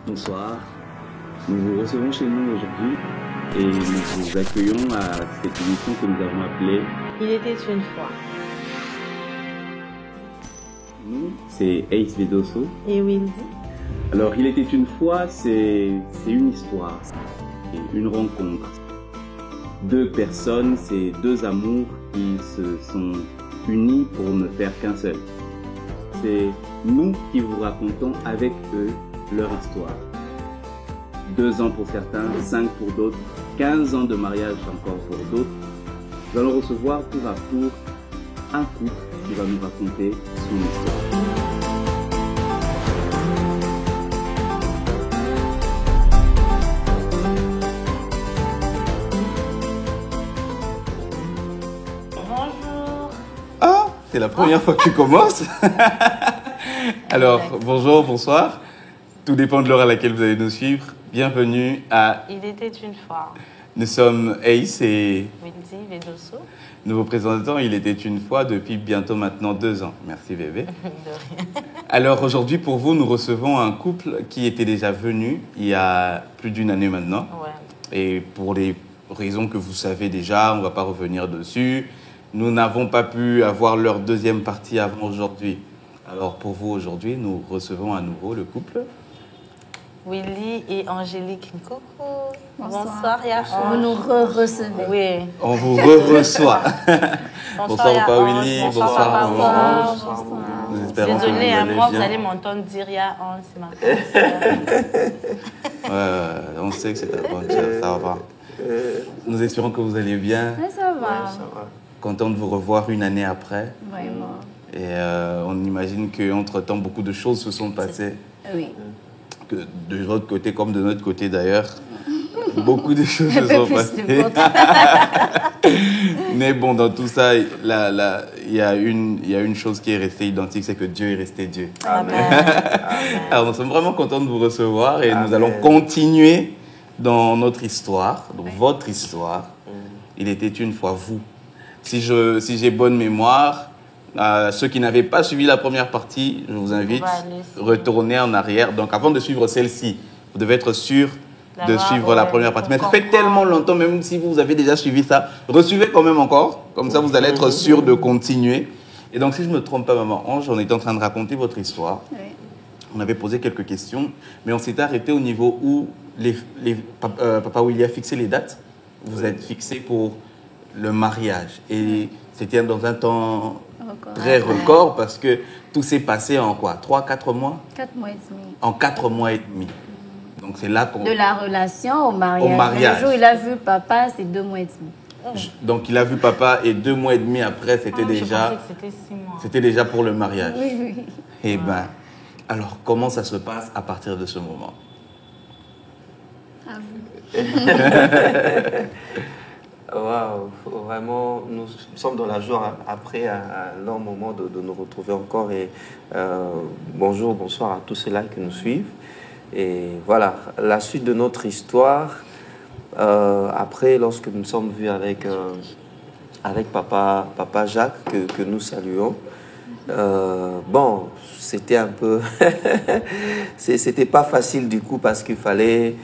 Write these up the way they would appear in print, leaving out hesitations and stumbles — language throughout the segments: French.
Bonsoir, nous vous recevons chez nous aujourd'hui et nous vous accueillons à cette émission que nous avons appelée Il était une fois. Nous, c'est Ace Vedoso. Et Wildy. Alors, il était une fois, c'est une histoire, c'est une rencontre. Deux personnes, c'est deux amours qui se sont unis pour ne faire qu'un seul. C'est nous qui vous racontons avec eux leur histoire. 2 ans pour certains, 5 pour d'autres, 15 ans de mariage encore pour d'autres. Nous allons recevoir tour à tour un couple qui va nous raconter son histoire. C'est la première fois que tu commences. Alors, bonjour, bonsoir. Tout dépend de l'heure à laquelle vous allez nous suivre. Bienvenue à... Il était une fois. Nous sommes Ace et... Wildy Vedoso. Nous vous présentons Il était une fois depuis bientôt maintenant 2 ans. Merci bébé. De rien. Alors aujourd'hui, pour vous, nous recevons un couple qui était déjà venu il y a plus d'1 année maintenant. Ouais. Et pour les raisons que vous savez déjà, on ne va pas revenir dessus. Nous n'avons pas pu avoir leur deuxième partie avant aujourd'hui. Alors pour vous aujourd'hui, nous recevons à nouveau le couple. Willy et Angélique. Coucou. Bonsoir. Yacha. Vous nous recevez. Oui. On vous reçoit. Bonsoir Yacha. Papa Willy, bonsoir Maman. Bonsoir. Nous espérons que Désolée, vous à allez moi, bien. vous allez m'entendre dire Yacha, c'est ma Ouais, on sait que c'est ta bonne sœur, ça va. Nous espérons que vous allez bien. Ouais, ça va. Content de vous revoir 1 année après. Vraiment. Et on imagine qu'entre-temps, beaucoup de choses se sont passées. Oui. Que de votre côté comme de notre côté d'ailleurs. Beaucoup de choses se Un peu sont plus passées. de vôtre. Mais bon, dans tout ça, il y a une chose qui est restée identique, c'est que Dieu est resté Dieu. Amen. Alors nous sommes vraiment contents de vous recevoir et Amen. nous allons continuer dans notre histoire, donc votre histoire. Il était une fois vous. Si j'ai bonne mémoire, ceux qui n'avaient pas suivi la première partie, je vous invite On va aller à retourner en arrière. Donc avant de suivre celle-ci, vous devez être sûr de D'avoir, suivre la première partie. Mais ça fait tellement longtemps, même si vous avez déjà suivi ça, resuivez quand même encore. Comme ça, vous allez être sûr de continuer. Et donc, si je ne me trompe pas, Maman Ange, on était en train de raconter votre histoire. Oui. On avait posé quelques questions, mais on s'était arrêté au niveau où Papa Willy a fixé les dates. Vous êtes fixé pour le mariage. Et c'était dans un temps très record parce que tout s'est passé en quoi? 3-4 mois? 4 mois et demi. En 4 mois et demi. Donc c'est là qu'on... De la relation au mariage. Au mariage. Le jour où il a vu papa, c'est 2 mois et demi. Donc il a vu papa et 2 mois et demi après, c'était Je pensais déjà... que c'était 6 mois. C'était déjà pour le mariage. Oui, oui. Eh bien, alors comment ça se passe à partir de ce moment? À vous. Waouh, vraiment, nous sommes dans la joie après un long moment de nous retrouver encore. Et bonjour, bonsoir à tous ceux-là qui nous suivent. Et voilà, la suite de notre histoire. Après, lorsque nous sommes vus avec papa Jacques, que nous saluons, bon, c'était un peu... c'était pas facile du coup parce qu'il fallait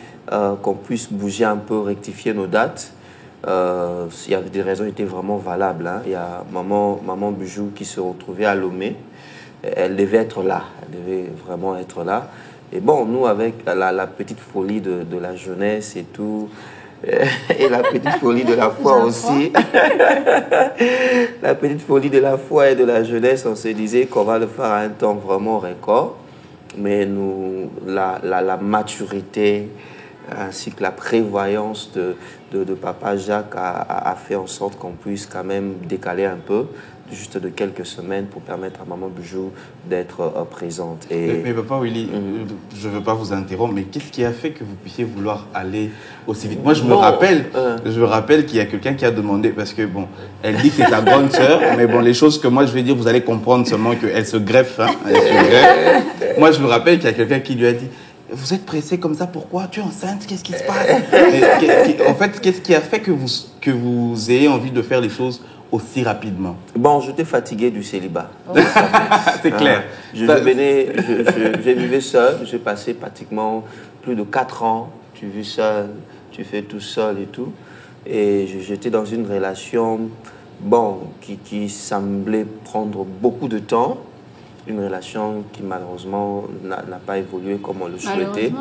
qu'on puisse bouger un peu, rectifier nos dates. Il y avait des raisons qui étaient vraiment valables. Hein. Il y a maman Bijou qui se retrouvait à Lomé. Elle devait être là. Elle devait vraiment être là. Et bon, nous, avec la petite folie de la jeunesse et tout, et la petite folie de la foi aussi, la petite folie de la foi et de la jeunesse, on se disait qu'on va le faire à un temps vraiment record. Mais nous, la maturité ainsi que la prévoyance de Papa Jacques a fait en sorte qu'on puisse quand même décaler un peu, juste de quelques semaines, pour permettre à maman Bijou d'être présente. Mais Papa Willy, je ne veux pas vous interrompre, mais qu'est-ce qui a fait que vous puissiez vouloir aller aussi vite? Moi, je me rappelle qu'il y a quelqu'un qui a demandé, parce que bon, elle dit que c'est sa grande sœur, mais bon, les choses que moi je vais dire, vous allez comprendre seulement qu'elle se greffe. Hein, elle se greffe. Moi, je me rappelle qu'il y a quelqu'un qui lui a dit: vous êtes pressé comme ça, pourquoi? Tu es enceinte? Qu'est-ce qui se passe? En fait, qu'est-ce qui a fait que vous ayez envie de faire les choses aussi rapidement? Bon, j'étais fatigué du célibat. C'est clair. Je vivais seul, j'ai passé pratiquement plus de 4 ans. Tu vis seul, tu fais tout seul et tout. Et j'étais dans une relation, bon, qui semblait prendre beaucoup de temps. Une relation qui malheureusement n'a pas évolué comme on le souhaitait.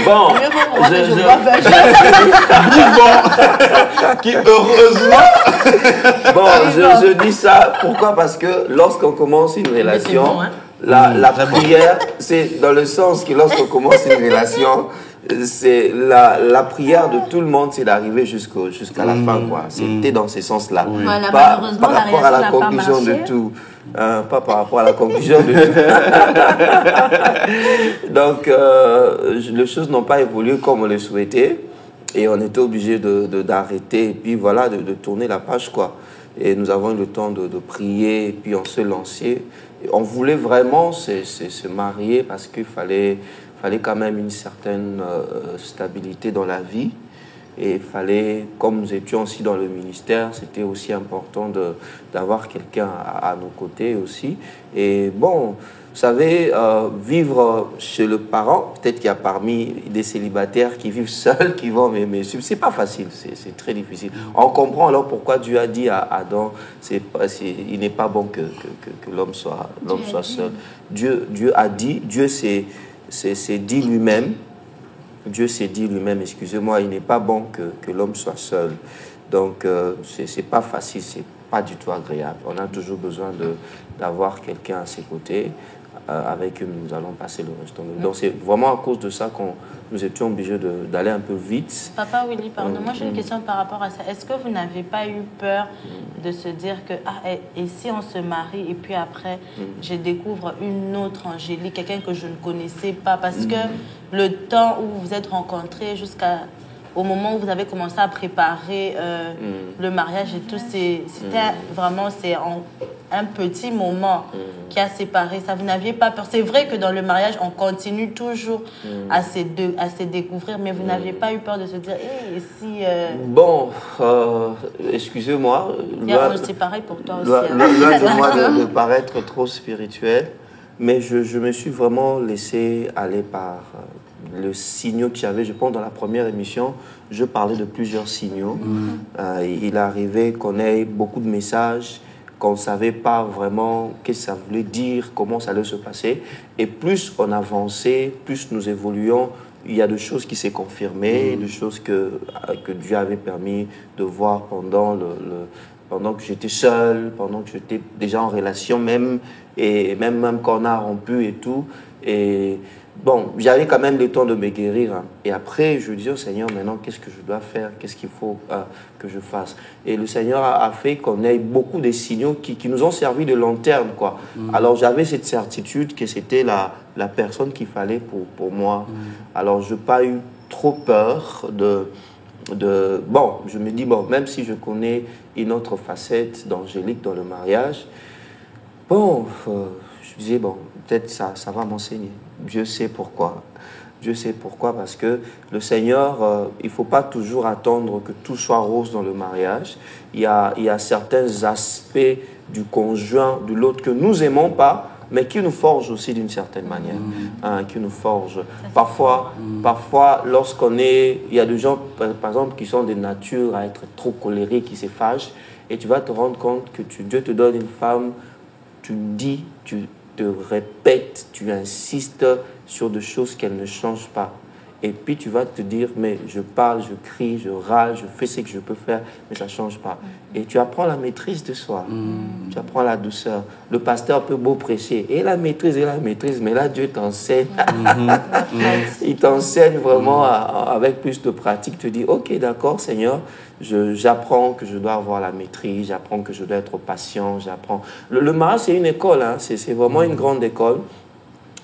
Bon, qui heureusement. Bon, je dis ça, pourquoi? Parce que lorsqu'on commence une relation, la prière, c'est dans le sens que lorsqu'on commence une relation, c'est la prière de tout le monde, c'est d'arriver jusqu'à la fin, quoi. C'était dans ce sens-là. Oui. Voilà, pas par rapport à la conclusion de tout. Pas par rapport à la conclusion de tout. Donc, les choses n'ont pas évolué comme on le souhaitait. Et on était obligé d'arrêter et puis voilà, de tourner la page, quoi. Et nous avons eu le temps de prier et puis on se lançait. On voulait vraiment se marier parce qu'il fallait quand même une certaine stabilité dans la vie. Et il fallait, comme nous étions aussi dans le ministère, c'était aussi important d'avoir quelqu'un à nos côtés aussi. Et bon, vous savez, vivre chez le parent, peut-être qu'il y a parmi des célibataires qui vivent seuls, qui vont, mais c'est pas facile, c'est très difficile. On comprend alors pourquoi Dieu a dit à Adam, il n'est pas bon que l'homme soit seul. Dieu a dit, Dieu s'est dit lui-même. Dieu s'est dit lui-même, excusez-moi, il n'est pas bon que l'homme soit seul. Donc, c'est pas facile, c'est pas du tout agréable. On a toujours besoin d'avoir quelqu'un à ses côtés avec qui nous allons passer le reste. Donc, c'est vraiment à cause de ça qu'on nous étions obligés d'aller un peu vite. Papa Willy, pardon, moi j'ai une question par rapport à ça. Est-ce que vous n'avez pas eu peur de se dire que, et si on se marie et puis après, je découvre une autre Angélique, quelqu'un que je ne connaissais pas, parce que le temps où vous vous êtes rencontrés jusqu'au moment où vous avez commencé à préparer le mariage et tout, c'était vraiment un petit moment qui a séparé ça. Vous n'aviez pas peur. C'est vrai que dans le mariage, on continue toujours à se découvrir, mais vous n'aviez pas eu peur de se dire, et si... Bon, excusez-moi. C'est pareil pour toi aussi. Loin de moi de paraître trop spirituel, mais je me suis vraiment laissé aller par le signaux qu'il y avait. Je pense dans la première émission, je parlais de plusieurs signaux. Il arrivait qu'on ait beaucoup de messages, qu'on ne savait pas vraiment qu'est-ce que ça voulait dire, comment ça allait se passer. Et plus on avançait, plus nous évoluions, il y a des choses qui s'est confirmées, des choses que Dieu avait permis de voir pendant que j'étais seul, pendant que j'étais déjà en relation même, et même quand on a rompu et tout. Et bon, j'avais quand même le temps de me guérir. Hein. Et après, je dis au Seigneur, maintenant, qu'est-ce que je dois faire? Qu'est-ce qu'il faut que je fasse? Et le Seigneur a fait qu'on ait beaucoup de signaux qui nous ont servi de lanterne, quoi. Alors, j'avais cette certitude que c'était la personne qu'il fallait pour moi. Alors, je n'ai pas eu trop peur Bon, je me dis, bon, même si je connais une autre facette d'Angélique dans le mariage, bon, je disais, bon, peut-être ça va m'enseigner. Dieu sait pourquoi. Dieu sait pourquoi, parce que le Seigneur, il ne faut pas toujours attendre que tout soit rose dans le mariage. Il y a certains aspects du conjoint, de l'autre que nous n'aimons pas, mais qui nous forgent aussi d'une certaine manière. Hein, qui nous forgent. Parfois, lorsqu'on est... Il y a des gens, par exemple, qui sont de nature à être trop colériques, qui se fâchent, et tu vas te rendre compte que Dieu te donne une femme, tu dis, tu te répètes, tu insistes sur des choses qu'elle ne change pas. Et puis tu vas te dire, mais je parle, je crie, je râle, je fais ce que je peux faire, mais ça ne change pas. Et tu apprends la maîtrise de soi. Tu apprends la douceur. Le pasteur peut beau prêcher, et la maîtrise, mais là Dieu t'enseigne. Il t'enseigne vraiment avec plus de pratique. Tu dis, ok, d'accord Seigneur, j'apprends que je dois avoir la maîtrise, j'apprends que je dois être patient, j'apprends. Le mariage, c'est une école, hein, c'est vraiment une grande école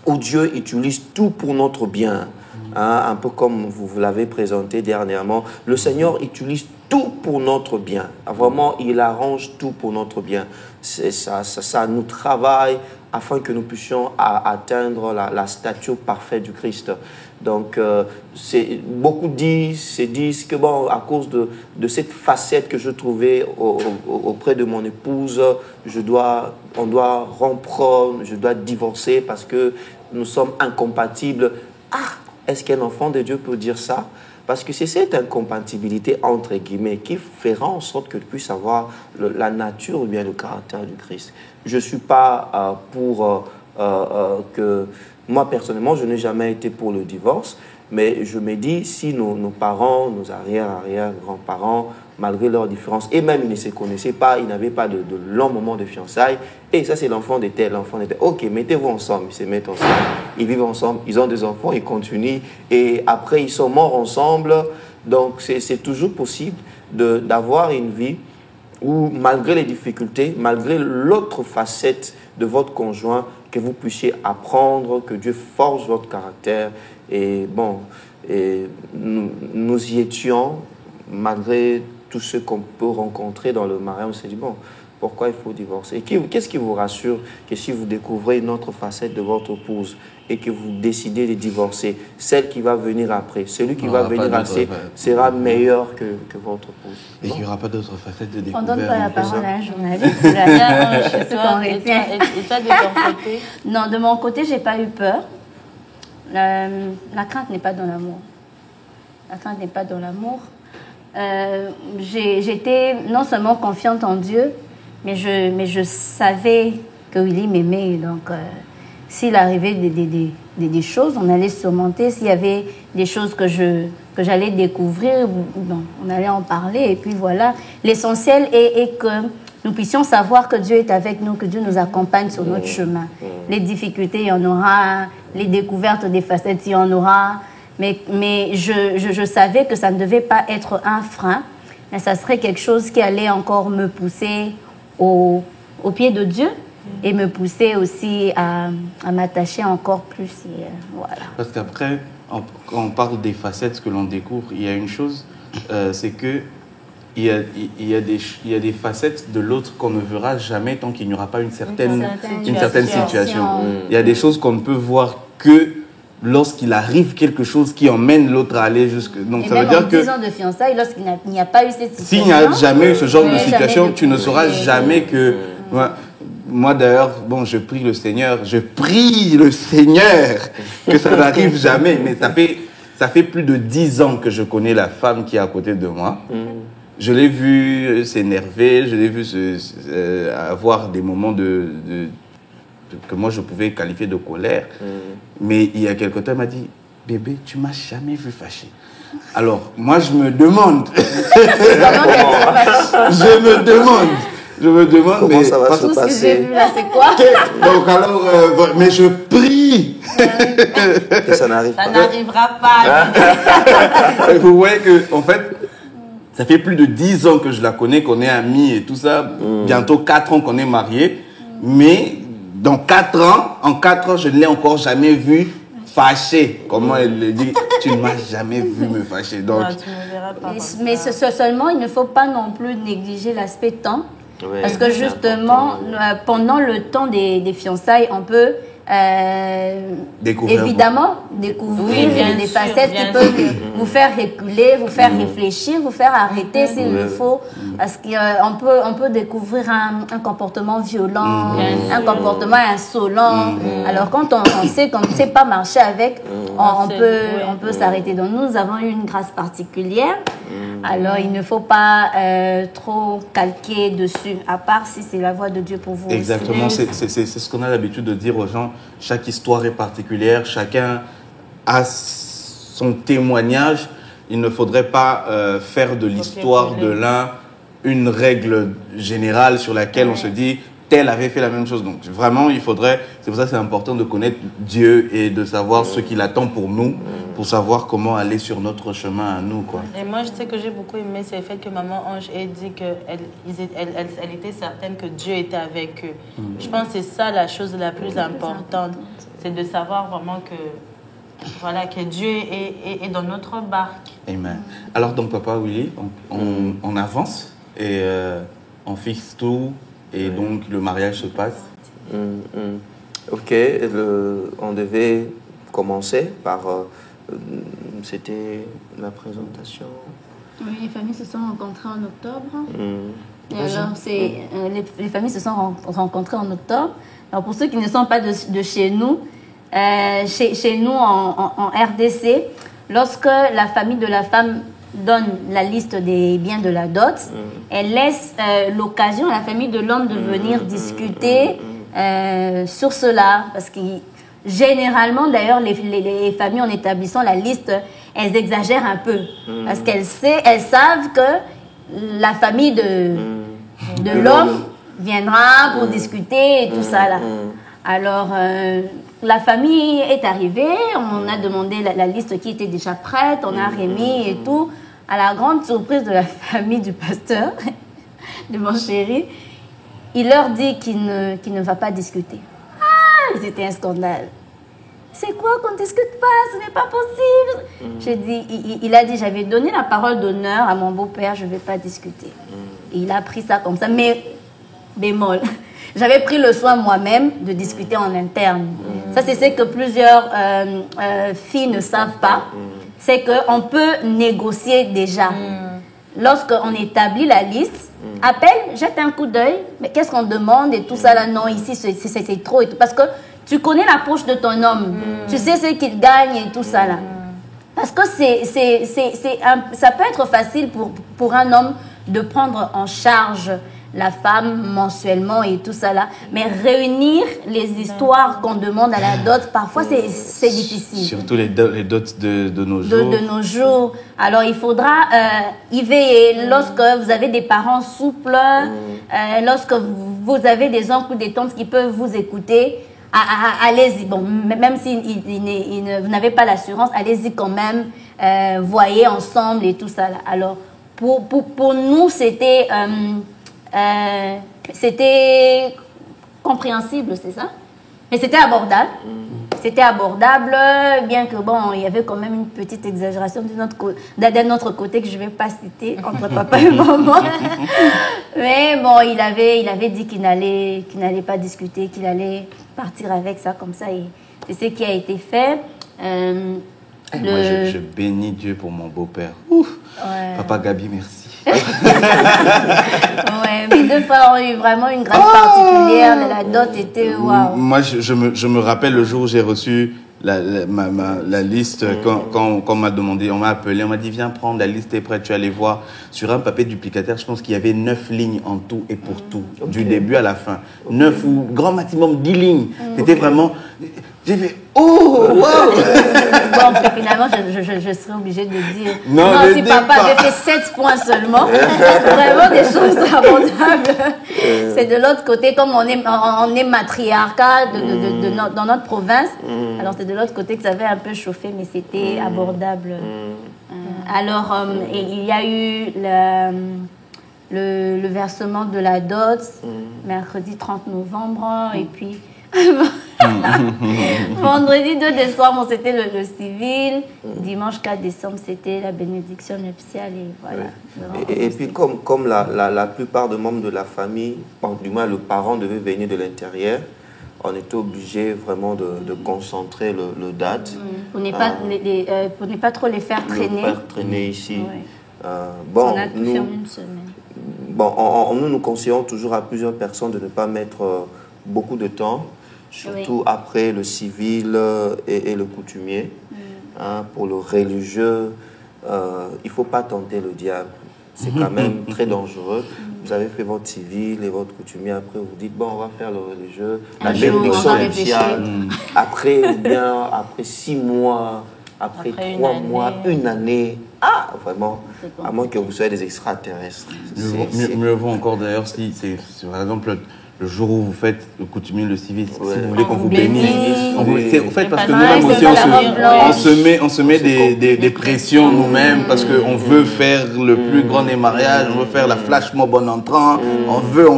où Dieu utilise tout pour notre bien. Hein, un peu comme vous l'avez présenté dernièrement, le Seigneur utilise tout pour notre bien. Vraiment, il arrange tout pour notre bien. Ça nous travaille afin que nous puissions atteindre la stature parfaite du Christ. Donc, beaucoup disent que, bon, à cause de cette facette que je trouvais auprès de mon épouse, on doit rompre, je dois divorcer parce que nous sommes incompatibles. Ah, est-ce qu'un enfant de Dieu peut dire ça? Parce que c'est cette incompatibilité, entre guillemets, qui fera en sorte que tu puisses avoir la nature ou bien le caractère du Christ. Je ne suis pas pour que... Moi, personnellement, je n'ai jamais été pour le divorce, mais je me dis, si nos parents, nos arrière-grands-parents, malgré leurs différences, et même ils ne se connaissaient pas, ils n'avaient pas de longs moments de fiançailles, et ça c'est l'enfant de tel, ok, mettez-vous ensemble, ils se mettent ensemble, ils vivent ensemble, ils ont des enfants, ils continuent, et après ils sont morts ensemble, donc c'est toujours possible d'avoir une vie où malgré les difficultés, malgré l'autre facette de votre conjoint, que vous puissiez apprendre, que Dieu forge votre caractère. Et bon, nous y étions, malgré tout ce qu'on peut rencontrer dans le mariage, on s'est dit, bon, pourquoi il faut divorcer? Qu'est-ce qui vous rassure que si vous découvrez une autre facette de votre épouse et que vous décidez de divorcer, celle qui va venir après, celui qui va venir après sera meilleur que votre épouse? Et qu'il n'y aura pas d'autres facettes de On découverte. donne pas la parole à un journaliste. Et toi, de ton côté? Non, de mon côté, j'ai pas eu peur. La crainte n'est pas dans l'amour. La crainte n'est pas dans l'amour. J'étais non seulement confiante en Dieu, mais je savais que Willy m'aimait. Donc, s'il arrivait des choses, on allait surmonter. S'il y avait des choses que j'allais découvrir, bon, on allait en parler. Et puis voilà. L'essentiel est que nous puissions savoir que Dieu est avec nous, que Dieu nous accompagne sur notre chemin. Les difficultés, il y en aura. Les découvertes des facettes, il y en aura. Mais je savais que ça ne devait pas être un frein, mais ça serait quelque chose qui allait encore me pousser au pied de Dieu et me pousser aussi à m'attacher encore plus. Et, voilà. Parce qu'après, quand on parle des facettes que l'on découvre, il y a une chose, c'est que il y a des facettes de l'autre qu'on ne verra jamais tant qu'il n'y aura pas une certaine situation. Il y a des choses qu'on ne peut voir que lorsqu'il arrive quelque chose qui emmène l'autre à aller jusque... Donc, et ça même veut dire en que 10 ans de fiançailles, lorsqu'il n'y a pas eu cette situation... S'il n'y a jamais eu ce genre de situation, tu ne sauras jamais que... Moi d'ailleurs, bon, je prie le Seigneur que ça n'arrive jamais. Mais ça fait plus de 10 ans que je connais la femme qui est à côté de moi. Je l'ai vu s'énerver, je l'ai vu avoir des moments que moi je pouvais qualifier de colère. Mais il y a quelque temps, elle m'a dit, bébé, tu m'as jamais vu fâché. Alors, moi je me demande, comment ça va se passer? Tout ce que j'ai vu là, c'est quoi? Donc alors, mais je prie que ça n'arrive pas. Ça n'arrivera pas. Et vous voyez que, en fait, ça fait plus de 10 ans que je la connais, qu'on est amis et tout ça. Bientôt 4 ans qu'on est mariés. Mais en 4 ans, je ne l'ai encore jamais vue fâchée. Comment elle le dit? Tu ne m'as jamais vu me fâcher. Donc, Non, tu ne verras pas. Mais seulement, il ne faut pas non plus négliger l'aspect temps. Ouais, Parce que justement, pendant le temps des fiançailles, on peut évidemment découvrir des facettes qui peuvent vous faire reculer, vous faire réfléchir, vous faire arrêter s'il le faut. Parce qu'on peut découvrir un comportement violent, un comportement insolent. Alors quand on sait qu'on ne sait pas marcher avec, on peut s'arrêter. Donc nous avons eu une grâce particulière. Alors il ne faut pas trop calquer dessus, à part si c'est la voix de Dieu pour vous. Exactement, aussi. c'est ce qu'on a l'habitude de dire aux gens. Chaque histoire est particulière, chacun a son témoignage. Il ne faudrait pas faire de l'histoire de l'un une règle générale sur laquelle on se dit tel avait fait la même chose. Donc vraiment, c'est pour ça que c'est important de connaître Dieu et de savoir ce qu'il attend pour nous, pour savoir comment aller sur notre chemin à nous, quoi. Et moi, je sais que j'ai beaucoup aimé, c'est le fait que maman Ange ait dit qu'elle était certaine que Dieu était avec eux. Je pense que c'est ça la chose la plus importante, c'est de savoir vraiment que voilà, que Dieu est dans notre barque. Amen. Alors donc papa Willy, on avance et on fixe tout et donc le mariage se passe. Ok, on devait commencer par... c'était la présentation. Oui, les familles se sont rencontrées en octobre. Et alors, les familles se sont rencontrées en octobre. Alors, pour ceux qui ne sont pas de chez nous, chez nous en RDC, lorsque la famille de la femme donne la liste des biens de la dot, elle laisse l'occasion à la famille de l'homme de venir discuter sur cela. Parce que généralement, d'ailleurs, les familles en établissant la liste, elles exagèrent un peu. Parce qu'elles savent que la famille de l'homme viendra pour discuter et tout ça là. Alors, la famille est arrivée, on a demandé la liste qui était déjà prête, on a remis et tout. À la grande surprise de la famille du pasteur, de mon chéri, il leur dit qu'il ne va pas discuter. Ah, c'était un scandale. C'est quoi qu'on ne discute pas? Ce n'est pas possible. J'ai dit, il a dit, j'avais donné la parole d'honneur à mon beau-père, je ne vais pas discuter. Et il a pris ça comme ça, mais bémol. J'avais pris le soin moi-même de discuter en interne. Ça, c'est ce que plusieurs filles ne savent pas. C'est qu'on peut négocier déjà. Lorsqu'on établit la liste, appelle, jette un coup d'œil, mais qu'est-ce qu'on demande et tout ça là, non, ici c'est trop et tout. Parce que tu connais la poche de ton homme, tu sais ce qu'il gagne et tout ça là. Parce que ça peut être facile pour un homme de prendre en charge la femme mensuellement et tout ça là. Mais réunir les histoires qu'on demande à la dot, parfois c'est difficile. Surtout les dots de nos jours. De nos jours. Alors il faudra y veiller lorsque vous avez des parents souples, lorsque vous avez des oncles ou des tantes qui peuvent vous écouter. Allez-y, bon, même si vous n'avez pas l'assurance, allez-y quand même, voyez ensemble et tout ça là. Alors pour nous c'était compréhensible, c'est ça? Mais c'était abordable. C'était abordable, bien que bon, il y avait quand même une petite exagération d'un autre côté que je ne vais pas citer entre papa et maman. Mais bon, il avait dit qu'il n'allait pas discuter, qu'il allait partir avec ça comme ça. Et c'est ce qui a été fait. Moi, je bénis Dieu pour mon beau-père. Ouais. Papa Gabi, merci. Ouais, mes deux frères ont eu vraiment une grâce particulière. La dot était waouh. Moi, je me rappelle le jour où j'ai reçu la liste, quand on m'a demandé, on m'a appelé, on m'a dit viens prendre la liste, t'es prêt, tu allais voir. Sur un papier duplicataire, je pense qu'il y avait 9 lignes en tout et pour tout, du début à la fin. 9 ou grand maximum 10 lignes. C'était vraiment... J'ai fait oh wow. Bon, finalement, je serais obligée de dire non si papa avait fait 7 points seulement, vraiment des choses abordables. C'est de l'autre côté, comme on est matriarcat dans notre province, alors c'est de l'autre côté que ça avait un peu chauffé, mais c'était abordable. Alors, il y a eu le versement de la dot, mercredi 30 novembre, et puis... Vendredi 2 décembre, c'était le civil. Dimanche 4 décembre, c'était la bénédiction nuptiale. Et voilà. Et puis, comme la plupart des membres de la famille, du moins le parent devait venir de l'intérieur, on était obligé vraiment de concentrer le date. Pour ne pas trop les faire traîner. Ici. Oui. Bon, on a tout fermé une semaine. Bon, nous conseillons toujours à plusieurs personnes de ne pas mettre beaucoup de temps, surtout après le civil et le coutumier. Pour le religieux, il ne faut pas tenter le diable. C'est quand même très dangereux. Vous avez fait votre civil et votre coutumier, après vous dites, bon, on va faire le religieux. La bénédiction nuptiale, après 6 mois, après 3 mois, une année. Ah, vraiment, à moins que vous soyez des extraterrestres. Mieux vaut encore d'ailleurs si c'est par exemple le jour où vous faites le coutumier, le civil, si vous voulez qu'on vous bénisse. Vous faites parce que nous-mêmes aussi on se met des pressions nous-mêmes parce qu'on veut faire le plus grand des mariages, on veut faire la flash mob en entrant, on veut,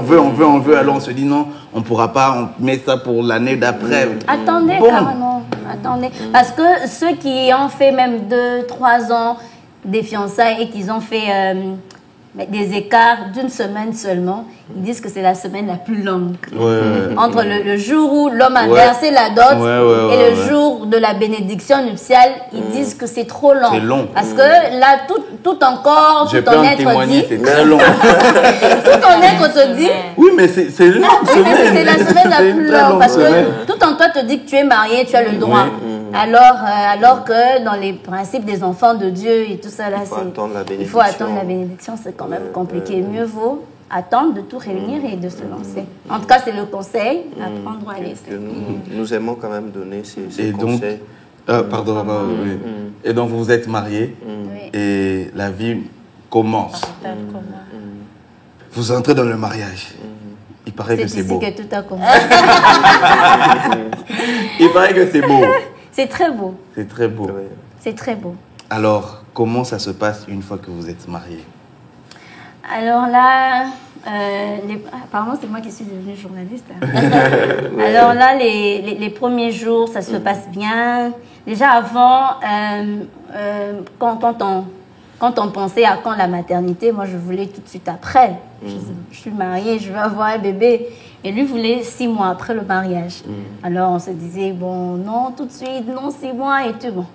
alors on se dit non, on ne pourra pas, on met ça pour l'année d'après. Attendez, carrément. Attendez. Parce que ceux qui ont fait même 2-3 ans des fiançailles et qu'ils ont fait des écarts d'une semaine seulement, ils disent que c'est la semaine la plus longue. Entre le jour où l'homme a versé la dot et le jour de la bénédiction nuptiale, ils disent que c'est trop long. C'est long. Parce que là, tout encore, Je tout peux en en être témoigner, dit. c'est très long. Tout en être te dit. Oui, mais c'est une longue Oui, mais semaine. c'est la semaine la C'est une plus très longue. longue Parce semaine. que tout en toi te dit que tu es marié, tu as le droit. Alors que dans les principes des enfants de Dieu et tout ça, là, il faut attendre la bénédiction, c'est quand même compliqué. Mieux vaut attendre de tout réunir et de se lancer. En tout cas, c'est le conseil, apprendre à laisser. Nous aimons quand même donner ces conseils. Oui. Et donc, vous êtes mariés et la vie commence. Vous entrez dans le mariage. Il paraît que c'est beau. C'est ici que tout a commencé. Il paraît que c'est beau. C'est très beau. C'est très beau. C'est très beau. Alors, comment ça se passe une fois que vous êtes mariés? Alors là, apparemment c'est moi qui suis devenue journaliste. Alors là, les premiers jours, ça se passe bien. Déjà avant, quand on pensait à quand la maternité, moi je voulais tout de suite après. Je suis mariée, je veux avoir un bébé. Et lui voulait 6 mois après le mariage. Alors on se disait, bon, non, tout de suite, non, 6 mois et tout. Bon.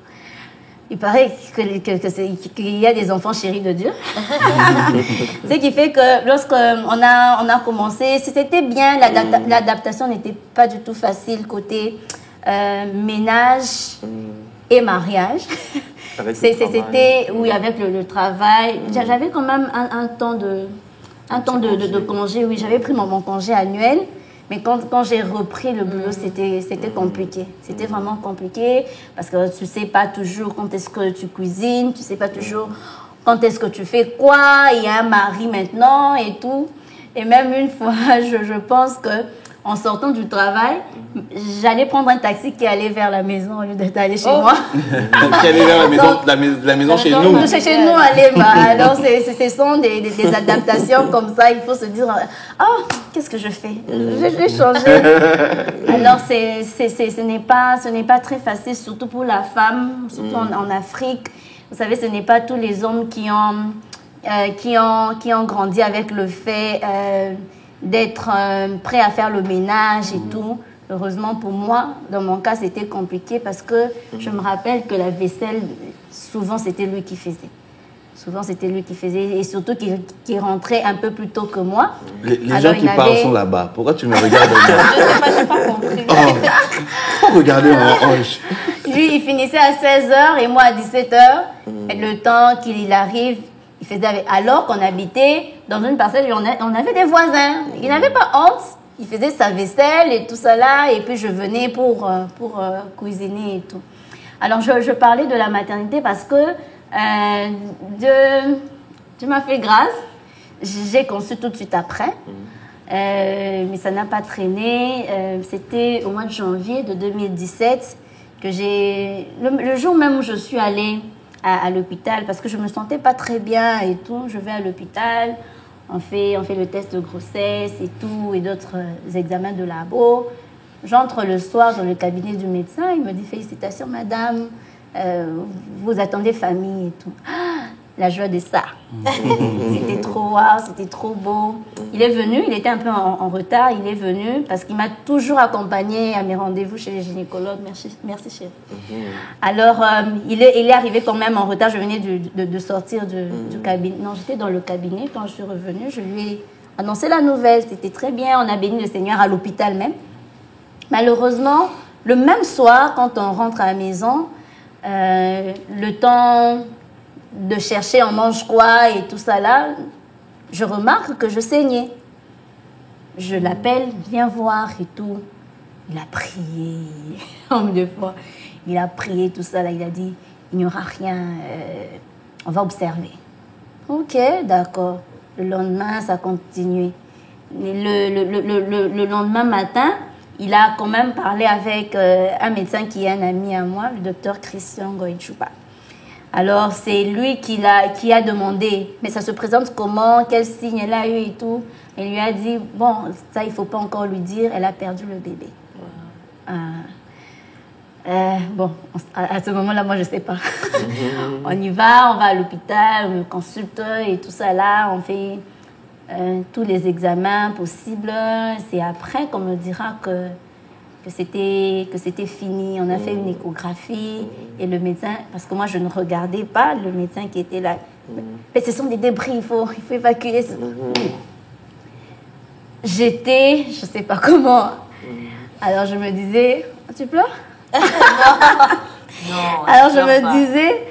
Il paraît qu'il y a des enfants chéris de Dieu. Ce qui fait que lorsqu'on a commencé, c'était bien, l'adaptation n'était pas du tout facile côté ménage et mariage. C'était, oui, avec le travail. J'avais quand même un temps de congé, oui, j'avais pris mon congé annuel. Mais quand j'ai repris le boulot, c'était compliqué. C'était vraiment compliqué parce que tu ne sais pas toujours quand est-ce que tu cuisines, tu ne sais pas toujours quand est-ce que tu fais quoi. Il y a un mari maintenant et tout. Et même une fois, je pense qu'en sortant du travail, j'allais prendre un taxi qui allait vers la maison au lieu d'aller chez moi. Qui allait vers la maison chez nous. Chez nous, allez, alors ce sont des adaptations comme ça. Il faut se dire, oh, qu'est-ce que je fais? Je vais changer. Alors, ce n'est pas très facile, surtout pour la femme, surtout en Afrique. Vous savez, ce n'est pas tous les hommes qui ont grandi avec le fait d'être prêts à faire le ménage et tout. Heureusement pour moi, dans mon cas, c'était compliqué parce que je me rappelle que la vaisselle, souvent, c'était lui qui faisait. Souvent, c'était lui qui faisait et surtout qui rentrait un peu plus tôt que moi. Les gens qui parlent sont là-bas. Pourquoi tu me regardes? Je n'ai pas compris. Faut regarder en hanche. Lui, il finissait à 16h et moi à 17h. Et le temps qu'il arrive, il faisait alors qu'on habitait dans une parcelle où on avait des voisins. Il n'avait pas honte. Il faisait sa vaisselle et tout ça là. Et puis, je venais pour cuisiner et tout. Alors, je parlais de la maternité parce que Dieu m'a fait grâce. J'ai conçu tout de suite après. Mais ça n'a pas traîné. C'était au mois de janvier de 2017 que le jour même où je suis allée à l'hôpital parce que je me sentais pas très bien et tout. Je vais à l'hôpital, on fait le test de grossesse et tout et d'autres examens de labo. J'entre le soir dans le cabinet du médecin, il me dit félicitations madame, vous attendez famille et tout. La joie de ça. C'était trop wow, c'était trop beau. Il est venu, il était un peu en retard, il est venu parce qu'il m'a toujours accompagné à mes rendez-vous chez les gynécologues. Merci chérie. Alors, il est arrivé quand même en retard. Je venais de sortir du cabinet. Non, j'étais dans le cabinet. Quand je suis revenue, je lui ai annoncé la nouvelle. C'était très bien. On a béni le Seigneur à l'hôpital même. Malheureusement, le même soir, quand on rentre à la maison, le temps de chercher on mange quoi et tout ça là, je remarque que je saignais. Je l'appelle, viens voir et tout. Il a prié, nombre de fois. Il a prié tout ça là, il a dit, il n'y aura rien, on va observer. Ok, d'accord. Le lendemain, ça a continué. Le lendemain matin, il a quand même parlé avec un médecin qui est un ami à moi, le docteur Christian Goïchoupa. Alors, c'est lui qui a demandé, mais ça se présente comment, quel signe elle a eu et tout. Il lui a dit, bon, ça, il ne faut pas encore lui dire, elle a perdu le bébé. Bon, à ce moment-là, moi, je ne sais pas. On y va, on va à l'hôpital, on me consulte et tout ça là, on fait tous les examens possibles. C'est après qu'on me dira que c'était fini. On a fait une échographie et le médecin, parce que moi, je ne regardais pas le médecin qui était là. Mais ce sont des débris, il faut évacuer. J'étais, je ne sais pas comment. Alors, je me disais, tu pleures? Non, alors je me disais,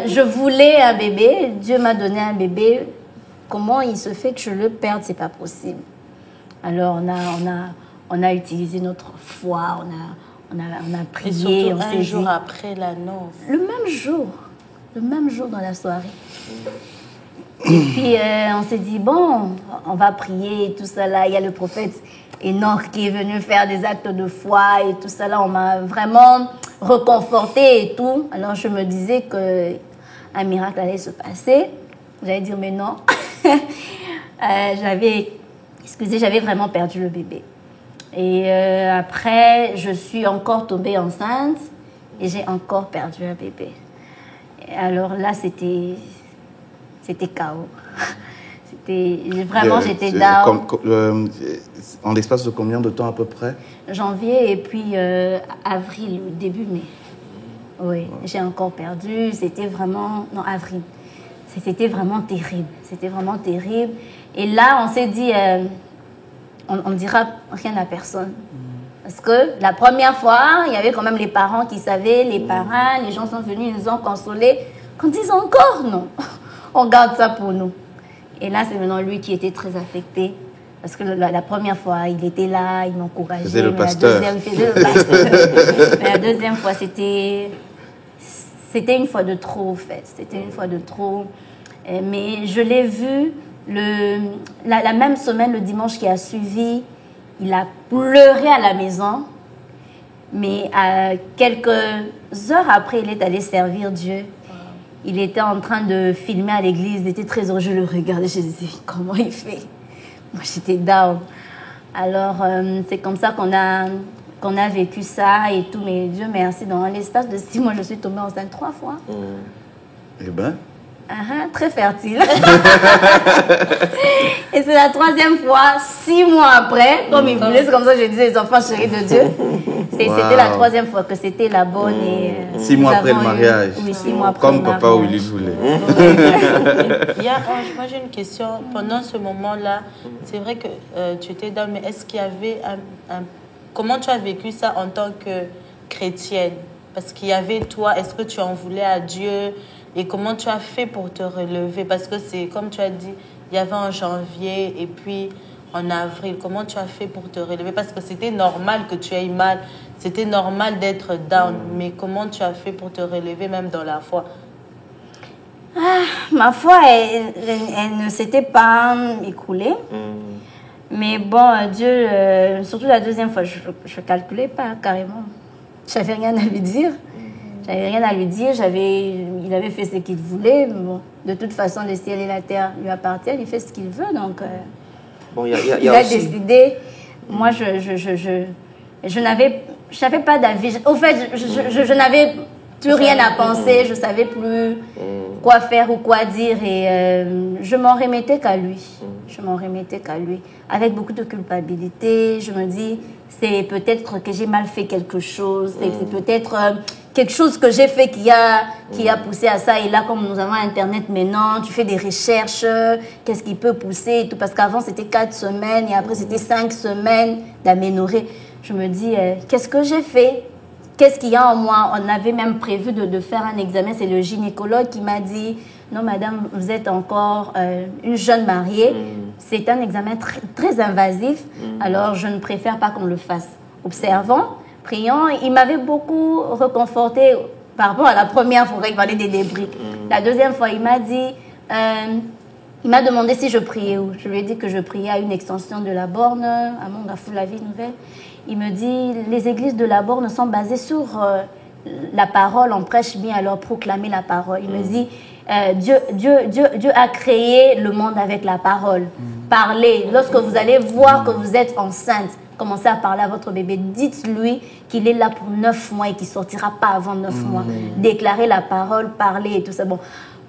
je voulais un bébé, Dieu m'a donné un bébé, comment il se fait que je le perde, c'est pas possible. Alors on a utilisé notre foi, on a prié, et on surtout s'est un jour dit, après l'annonce. le même jour dans la soirée. Et puis on s'est dit, bon, on va prier et tout ça là, il y a le prophète Enoch qui est venu faire des actes de foi et tout ça là, on m'a vraiment reconforté et tout. Alors je me disais qu'un miracle allait se passer. J'allais dire mais non. J'avais vraiment perdu le bébé. Et après, je suis encore tombée enceinte et j'ai encore perdu un bébé. Et alors là, c'était chaos. J'étais down. En l'espace de combien de temps à peu près? Janvier et puis avril, début mai. Oui, j'ai encore perdu. C'était vraiment... Non, avril. C'était vraiment terrible. C'était vraiment terrible. Et là, on s'est dit, on ne dira rien à personne. Parce que la première fois, il y avait quand même les parents qui savaient, les parents, les gens sont venus, ils nous ont consolés. Qu'on dise encore, non. On garde ça pour nous. Et là, c'est maintenant lui qui était très affecté. Parce que la première fois, il était là, il m'encourageait. Faisait le pasteur. Mais la deuxième fois, c'était une fois de trop, en fait. C'était une fois de trop. Mais je l'ai vu la même semaine, le dimanche qui a suivi, il a pleuré à la maison. Mais quelques heures après, il est allé servir Dieu. Il était en train de filmer à l'église, il était très heureux. Je le regardais, je disais, comment il fait? Moi, j'étais down. Alors, c'est comme ça qu'on a vécu ça et tout. Mais Dieu merci, dans l'espace de 6 mois, je suis tombée enceinte 3 fois. Eh ben. Très fertile. Et c'est la 3e fois, 6 mois après, comme il voulait, c'est comme ça que je disais les enfants chéris de Dieu. C'était la 3e fois que c'était la bonne. Et, 6 mois après le mariage. Oui, 6 mois après comme le papa mariage. Willy voulait. Moi j'ai une question. Pendant ce moment-là, c'est vrai que tu étais dans, mais est-ce qu'il y avait comment tu as vécu ça en tant que chrétienne? Parce qu'il y avait toi, est-ce que tu en voulais à Dieu? Et comment tu as fait pour te relever? Parce que c'est, comme tu as dit, il y avait en janvier et puis en avril. Comment tu as fait pour te relever? Parce que c'était normal que tu aies mal. C'était normal d'être down. Mais comment tu as fait pour te relever, même dans la foi? Ma foi, elle ne s'était pas écoulée. Mais bon, Dieu, surtout la 2e fois, je ne calculais pas carrément. Je n'avais rien à lui dire. Il avait fait ce qu'il voulait. Bon, de toute façon, le ciel et la terre lui appartiennent. Il fait ce qu'il veut. Donc, bon, il a décidé. Moi, je n'avais pas d'avis. Au fait, je n'avais plus rien à penser. Je ne savais plus quoi faire ou quoi dire. Et je m'en remettais qu'à lui. Avec beaucoup de culpabilité. Je me dis, c'est peut-être que j'ai mal fait quelque chose. C'est peut-être quelque chose que j'ai fait qui a poussé à ça. Et là, comme nous avons Internet maintenant, tu fais des recherches. Qu'est-ce qui peut pousser et tout. Parce qu'avant, c'était 4 semaines. Et après, c'était 5 semaines d'aménorrhée. Je me dis, qu'est-ce que j'ai fait? Qu'est-ce qu'il y a en moi? On avait même prévu de faire un examen. C'est le gynécologue qui m'a dit, non, madame, vous êtes encore une jeune mariée. C'est un examen très invasif. Alors, je ne préfère pas qu'on le fasse. Observons, prions. Il m'avait beaucoup reconforté par rapport à la première fois qu'il parlait des débris. La 2e fois, il m'a dit... il m'a demandé si je priais où. Je lui ai dit que je priais à une extension de la Borne, à Mongafou, la Vie Nouvelle. Il me dit, les églises de la Borne sont basées sur la parole, on prêche bien, alors proclamer la parole. Il me dit, Dieu a créé le monde avec la parole. Parlez. Lorsque vous allez voir que vous êtes enceinte, commencez à parler à votre bébé, dites-lui qu'il est là pour 9 mois et qu'il ne sortira pas avant 9 mois. Déclarez la parole, parlez et tout ça. Bon,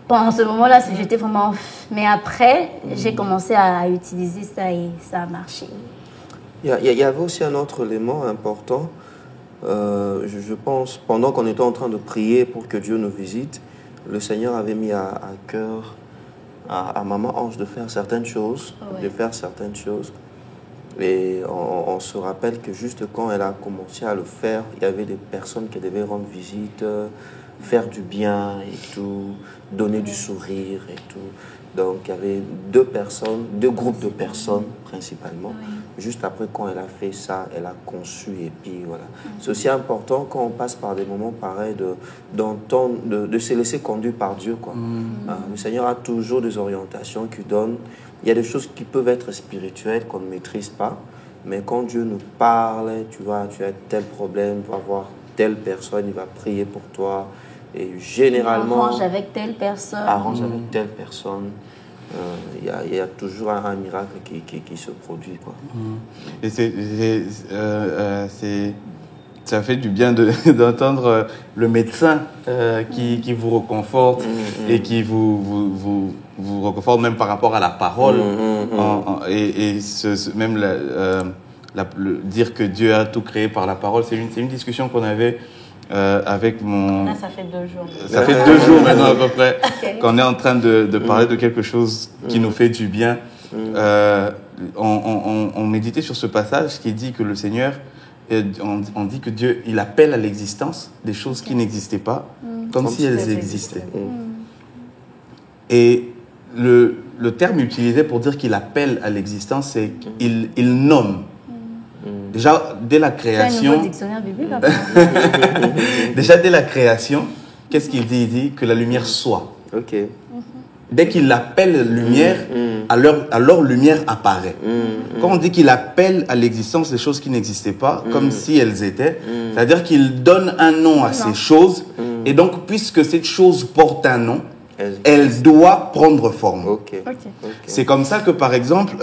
pendant ce moment-là, j'étais vraiment... Mais après, j'ai commencé à utiliser ça et ça a marché. Il y avait aussi un autre élément important. Je pense, pendant qu'on était en train de prier pour que Dieu nous visite, le Seigneur avait mis à cœur à Maman Ange de faire certaines choses, Et on se rappelle que juste quand elle a commencé à le faire, il y avait des personnes qui devaient rendre visite, faire du bien et tout, donner du sourire et tout. Donc il y avait deux groupes de personnes principalement. Juste après, quand elle a fait ça, elle a conçu et puis voilà. C'est aussi important quand on passe par des moments pareils de se laisser conduire par Dieu, quoi. Le Seigneur a toujours des orientations qu'il donne. Il y a des choses qui peuvent être spirituelles qu'on ne maîtrise pas, mais quand Dieu nous parle, tu vois, tu as tel problème, tu vas voir telle personne, il va prier pour toi. Et généralement... Arrange avec telle personne. Il y a toujours un miracle qui se produit, quoi. Et ça fait du bien d'entendre le médecin qui vous réconforte et qui vous réconforte même par rapport à la parole. Même dire que Dieu a tout créé par la parole, c'est une discussion qu'on avait avec mon... Là, ça fait 2 jours. Ça fait 2 jours maintenant à peu près qu'on est en train de parler de quelque chose qui nous fait du bien. On méditait sur ce passage qui dit que le Seigneur, on dit que Dieu, il appelle à l'existence des choses qui n'existaient pas, comme si elles existaient. Et le terme utilisé pour dire qu'il appelle à l'existence, c'est qu'il nomme. Déjà, dès la création... C'est un nouveau dictionnaire biblique, Déjà, dès la création, qu'est-ce qu'il dit? Il dit que la lumière soit. Ok. Dès qu'il appelle lumière, alors lumière apparaît. Quand on dit qu'il appelle à l'existence des choses qui n'existaient pas, comme si elles étaient, c'est-à-dire qu'il donne un nom à ces choses, et donc, puisque cette chose porte un nom, elle doit prendre forme. Okay. C'est comme ça que, par exemple,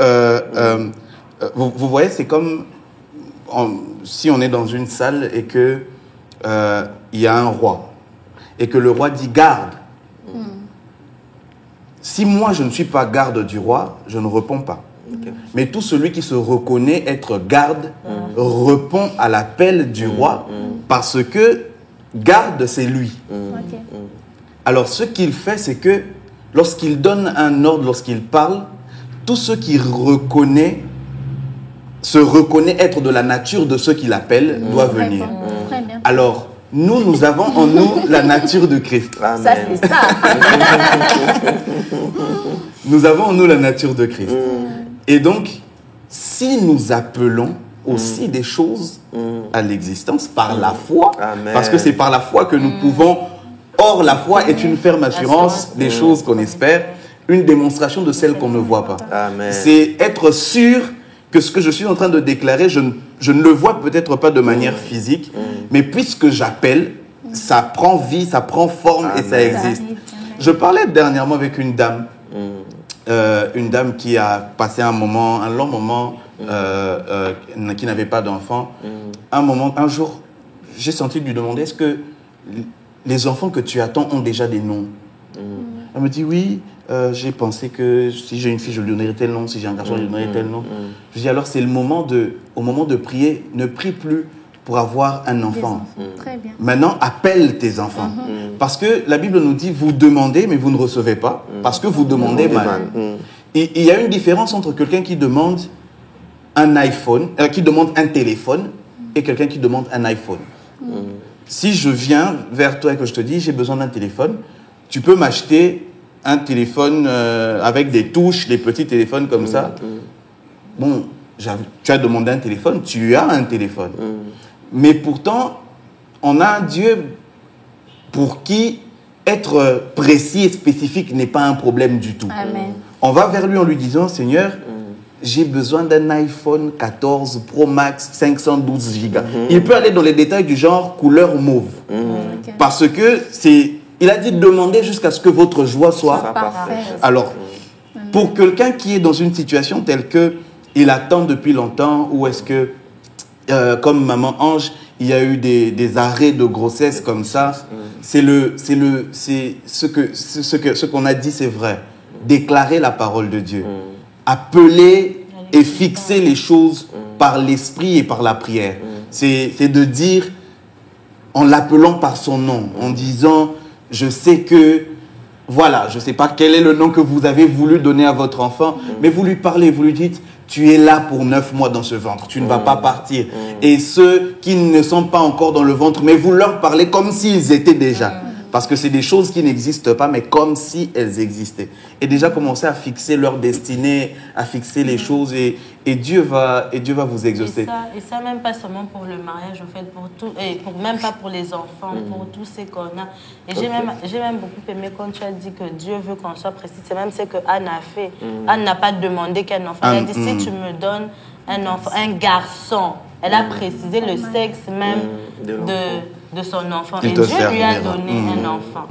vous voyez, c'est comme si on est dans une salle et que il y a un roi, et que le roi dit garde. Si moi, je ne suis pas garde du roi, je ne réponds pas. Mais tout celui qui se reconnaît être garde répond à l'appel du roi parce que garde, c'est lui. Alors, ce qu'il fait, c'est que lorsqu'il donne un ordre, lorsqu'il parle, tout ce qui se reconnaît être de la nature de ce qu'il appelle doit venir. Très bien. Alors, nous avons en nous la nature de Christ. Amen. Ça, c'est ça. Nous avons en nous la nature de Christ. Et donc, si nous appelons aussi des choses à l'existence par la foi, Amen. parce que c'est par la foi que nous pouvons... Or, la foi est une ferme assurance des choses qu'on espère, une démonstration de celles qu'on ne voit pas. Amen. C'est être sûr que ce que je suis en train de déclarer, je ne le vois peut-être pas de manière physique, mais puisque j'appelle, ça prend vie, ça prend forme et ça existe. Je parlais dernièrement avec une dame qui a passé un long moment, qui n'avait pas d'enfant. Un jour, j'ai senti lui demander, est-ce que les enfants que tu attends ont déjà des noms? Elle me dit oui. J'ai pensé que si j'ai une fille, je lui donnerai tel nom. Si j'ai un garçon, je lui donnerai tel nom. Je dis alors, c'est au moment de prier, ne prie plus pour avoir un enfant. Très bien. Maintenant, appelle tes enfants. Parce que la Bible nous dit, vous demandez, mais vous ne recevez pas, parce que vous demandez mal. Et il y a une différence entre quelqu'un qui demande un iPhone, qui demande un téléphone, et quelqu'un qui demande un iPhone. Si je viens vers toi et que je te dis, j'ai besoin d'un téléphone, tu peux m'acheter un téléphone avec des touches, des petits téléphones comme ça. Bon, tu as demandé un téléphone, tu as un téléphone. Mais pourtant, on a un Dieu pour qui être précis et spécifique n'est pas un problème du tout. Amen. On va vers lui en lui disant, Seigneur, j'ai besoin d'un iPhone 14 Pro Max 512 Go. Il peut aller dans les détails du genre couleur mauve. Parce que il a dit demandez jusqu'à ce que votre joie soit parfaite. Alors, pour quelqu'un qui est dans une situation telle que il attend depuis longtemps, ou est-ce que comme maman Ange, il y a eu des arrêts de grossesse comme ça. C'est ce qu'on a dit, c'est vrai. Déclarer la parole de Dieu. Appeler et fixer les choses par l'esprit et par la prière. C'est de dire, en l'appelant par son nom, en disant, je sais que, voilà, je ne sais pas quel est le nom que vous avez voulu donner à votre enfant, mais vous lui parlez, vous lui dites, tu es là pour 9 mois dans ce ventre, tu ne vas pas partir. Et ceux qui ne sont pas encore dans le ventre, mais vous leur parlez comme s'ils étaient déjà. Parce que c'est des choses qui n'existent pas, mais comme si elles existaient. Et déjà commencer à fixer leur destinée, à fixer les choses, et Dieu va vous exaucer. Et ça, même pas seulement pour le mariage, en fait, même pas pour les enfants, pour tous ces qu'on a. Et j'ai même beaucoup aimé quand tu as dit que Dieu veut qu'on soit précis. C'est même ce que Anne a fait. Anne n'a pas demandé qu'un enfant. Elle a dit, si tu me donnes un enfant, un garçon, elle a précisé le sexe même de son enfant. Et Dieu lui a donné un enfant.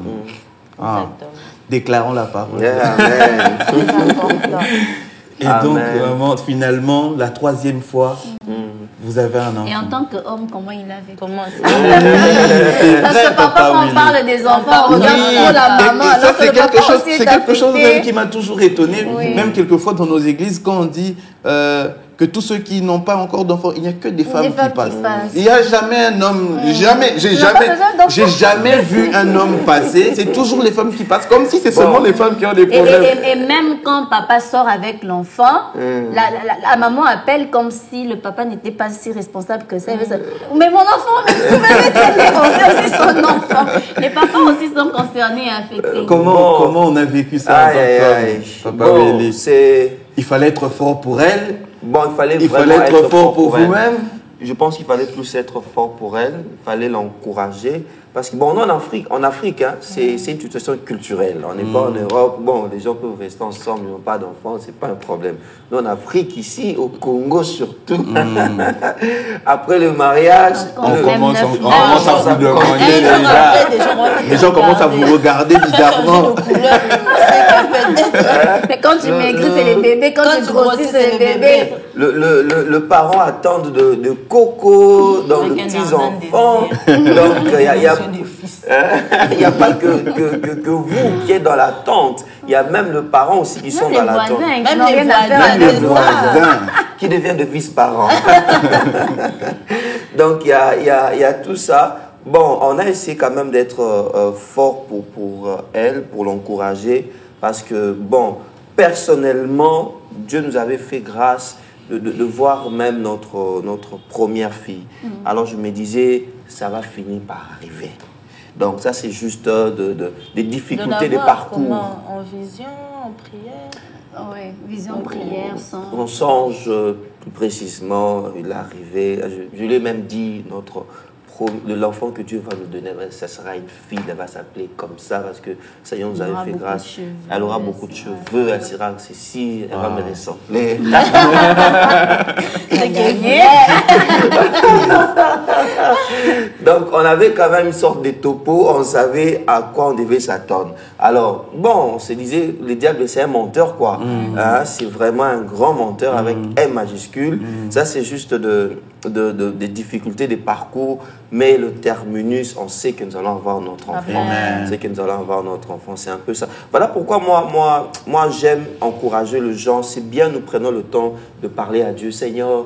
Déclarons la parole. Amen. Et donc, vraiment, finalement, la 3e fois, vous avez un enfant. Et en tant qu'homme, comment il a vécu? Parce que parfois, quand on parle des enfants, on regarde trop la maman. C'est quelque chose même qui m'a toujours étonné, même quelquefois dans nos églises, quand on dit que tous ceux qui n'ont pas encore d'enfants, il n'y a que des femmes qui passent. Il n'y a jamais un homme, j'ai jamais vu un homme passer, c'est toujours les femmes qui passent, comme si c'est seulement les femmes qui ont des problèmes. Et même quand papa sort avec l'enfant, la maman appelle comme si le papa n'était pas si responsable que ça. Mais mon enfant, c'est aussi son enfant. Les papas aussi sont concernés et affectés. Comment on a vécu ça en tant que papa? Il fallait être fort pour elle. Bon, il fallait être fort pour vous-même. Je pense qu'il fallait plus être fort pour elle. Il fallait l'encourager. Parce que, bon, nous, en Afrique, hein, c'est une situation culturelle. On n'est pas en Europe. Bon, les gens peuvent rester ensemble, ils n'ont pas d'enfants, c'est pas un problème. Nous, en Afrique, ici, au Congo surtout, après le mariage, on commence à vous demander déjà. Les gens commencent à vous regarder bizarrement. Mais quand tu maigris, c'est les bébés. Quand tu grossis, c'est les bébés. Le parent attend de coco, dans de petits enfants. Donc, il n'y a pas que vous qui êtes dans l'attente. Il y a même le parent aussi qui sont dans l'attente. Même les voisins qui deviennent de vice-parents. Donc, il y a tout ça. Bon, on a essayé quand même d'être fort pour elle, pour l'encourager. Parce que, bon, personnellement, Dieu nous avait fait grâce de voir même notre première fille. Alors, je me disais, ça va finir par arriver. Donc, ça, c'est juste des difficultés de parcours. Comment, en vision, en prière? Oui, vision, prière, songe. On songe plus précisément, il est arrivé. Je lui ai même dit, l'enfant que Dieu va nous donner, ça sera une fille, elle va s'appeler comme ça, parce que Seigneur nous avait fait grâce. Elle aura beaucoup de cheveux, elle sera ceci, elle va me ressembler. C'est gagné. Donc, on avait quand même une sorte de topo, on savait à quoi on devait s'attendre. Alors, bon, on se disait, le diable, c'est un menteur, quoi. Hein, c'est vraiment un grand menteur avec M majuscule. Ça, c'est juste des difficultés, des parcours, mais le terminus, on sait que nous allons avoir notre enfant. On sait que nous allons avoir notre enfant, c'est un peu ça. Voilà pourquoi moi j'aime encourager le gens. C'est bien, nous prenons le temps de parler à Dieu. Seigneur,